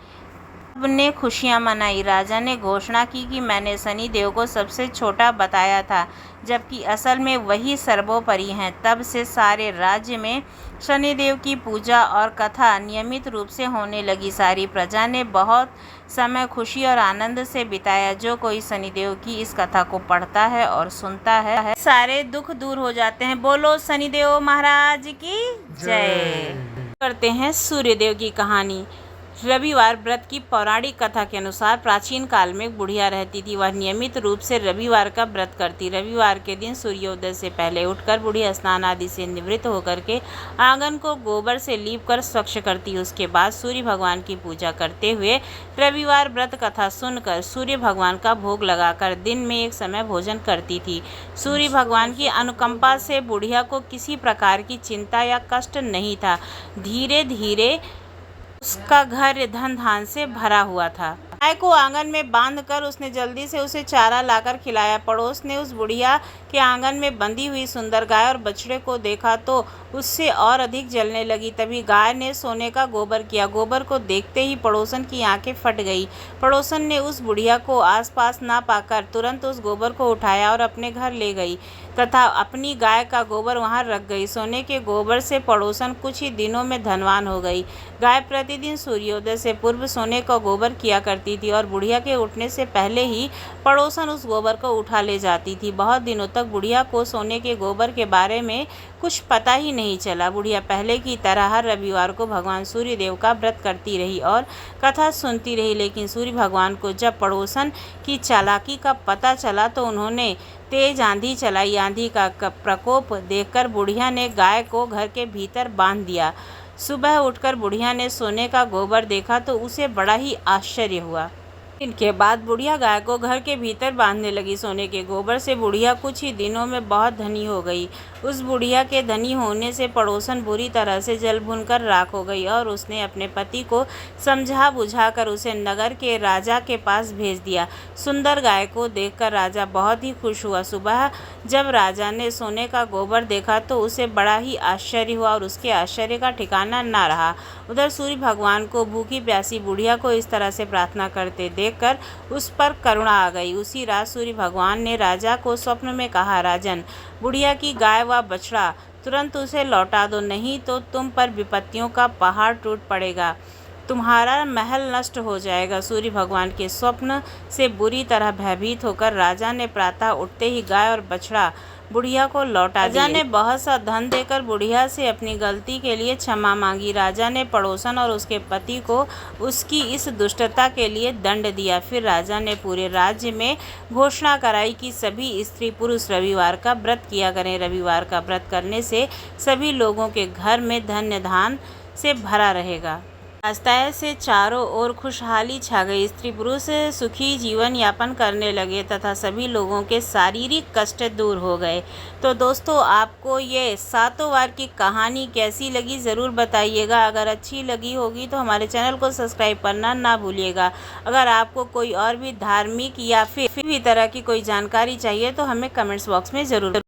सबने खुशियां मनाई। राजा ने घोषणा की कि मैंने शनिदेव को सबसे छोटा बताया था, जबकि असल में वही सर्वोपरि हैं। तब से सारे राज्य में शनिदेव की पूजा और कथा नियमित रूप से होने लगी। सारी प्रजा ने बहुत समय खुशी और आनंद से बिताया। जो कोई शनिदेव की इस कथा को पढ़ता है और सुनता है, सारे दुख दूर हो जाते हैं। बोलो शनिदेव महाराज की जय। करते हैं सूर्यदेव की कहानी। रविवार व्रत की पौराणिक कथा के अनुसार प्राचीन काल में एक बुढ़िया रहती थी। वह नियमित रूप से रविवार का व्रत करती। रविवार के दिन सूर्योदय से पहले उठकर बुढ़िया स्नान आदि से निवृत्त होकर के आंगन को गोबर से लीपकर स्वच्छ करती। उसके बाद सूर्य भगवान की पूजा करते हुए रविवार व्रत कथा सुनकर सूर्य भगवान का भोग लगाकर दिन में एक समय भोजन करती थी। सूर्य भगवान की अनुकंपा से बुढ़िया को किसी प्रकार की चिंता या कष्ट नहीं था। धीरे धीरे उसका घर धन धान से भरा हुआ था। गाय को आंगन में बांधकर उसने जल्दी से उसे चारा लाकर खिलाया। पड़ोस ने उस बुढ़िया के आंगन में बंधी हुई सुंदर गाय और बछड़े को देखा तो उससे और अधिक जलने लगी। तभी गाय ने सोने का गोबर किया। गोबर को देखते ही पड़ोसन की आंखें फट गई। पड़ोसन ने उस बुढ़िया को आसपास ना पाकर तुरंत उस गोबर को उठाया और अपने घर ले गई तथा अपनी गाय का गोबर वहां रख गई। सोने के गोबर से पड़ोसन कुछ ही दिनों में धनवान हो गई। गाय प्रतिदिन सूर्योदय से पूर्व सोने का गोबर किया करती थी और बुढ़िया के उठने से पहले ही पड़ोसन उस गोबर को उठा ले जाती थी। बहुत दिनों तक बुढ़िया को सोने के गोबर के बारे में कुछ पता ही नहीं चला। बुढ़िया पहले की तरह हर रविवार को भगवान सूर्यदेव का व्रत करती रही और कथा सुनती रही। लेकिन सूर्य भगवान को जब पड़ोसन की चालाकी का पता चला तो उन्होंने तेज आंधी चलाई। आंधी का प्रकोप देखकर बुढ़िया ने गाय को घर के भीतर बांध दिया। सुबह उठकर बुढ़िया ने सोने का गोबर देखा तो उसे बड़ा ही आश्चर्य हुआ। इनके बाद बुढ़िया गाय को घर के भीतर बांधने लगी। सोने के गोबर से बुढ़िया कुछ ही दिनों में बहुत धनी हो गई। उस बुढ़िया के धनी होने से पड़ोसन बुरी तरह से जल भुनकर राख हो गई और उसने अपने पति को समझा बुझाकर उसे नगर के राजा के पास भेज दिया। सुंदर गाय को देखकर राजा बहुत ही खुश हुआ। सुबह जब राजा ने सोने का गोबर देखा तो उसे बड़ा ही आश्चर्य हुआ और उसके आश्चर्य का ठिकाना ना रहा। उधर सूर्य भगवान को भूखी प्यासी बुढ़िया को इस तरह से प्रार्थना करते देखकर उस पर करुणा आ गई। उसी रात सूर्य भगवान ने राजा को स्वप्न में कहा, राजन, बुढ़िया की गाय व बछड़ा तुरंत उसे लौटा दो, नहीं तो तुम पर विपत्तियों का पहाड़ टूट पड़ेगा, तुम्हारा महल नष्ट हो जाएगा। सूर्य भगवान के स्वप्न से बुरी तरह भयभीत होकर राजा ने प्रातः उठते ही गाय और बछड़ा बुढ़िया को लौटा दिया। राजा ने बहुत सा धन देकर बुढ़िया से अपनी गलती के लिए क्षमा मांगी। राजा ने पड़ोसन और उसके पति को उसकी इस दुष्टता के लिए दंड दिया। फिर राजा ने पूरे राज्य में घोषणा कराई कि सभी स्त्री पुरुष रविवार का व्रत किया करें। रविवार का व्रत करने से सभी लोगों के घर में धन्य धान से भरा रहेगा। रास्ते से चारों ओर खुशहाली छा गई। स्त्री पुरुष सुखी जीवन यापन करने लगे तथा सभी लोगों के शारीरिक कष्ट दूर हो गए। तो दोस्तों, आपको ये सातों वार की कहानी कैसी लगी ज़रूर बताइएगा। अगर अच्छी लगी होगी तो हमारे चैनल को सब्सक्राइब करना ना भूलिएगा। अगर आपको कोई और भी धार्मिक या फिर भी तरह की कोई जानकारी चाहिए तो हमें कमेंट्स बॉक्स में ज़रूर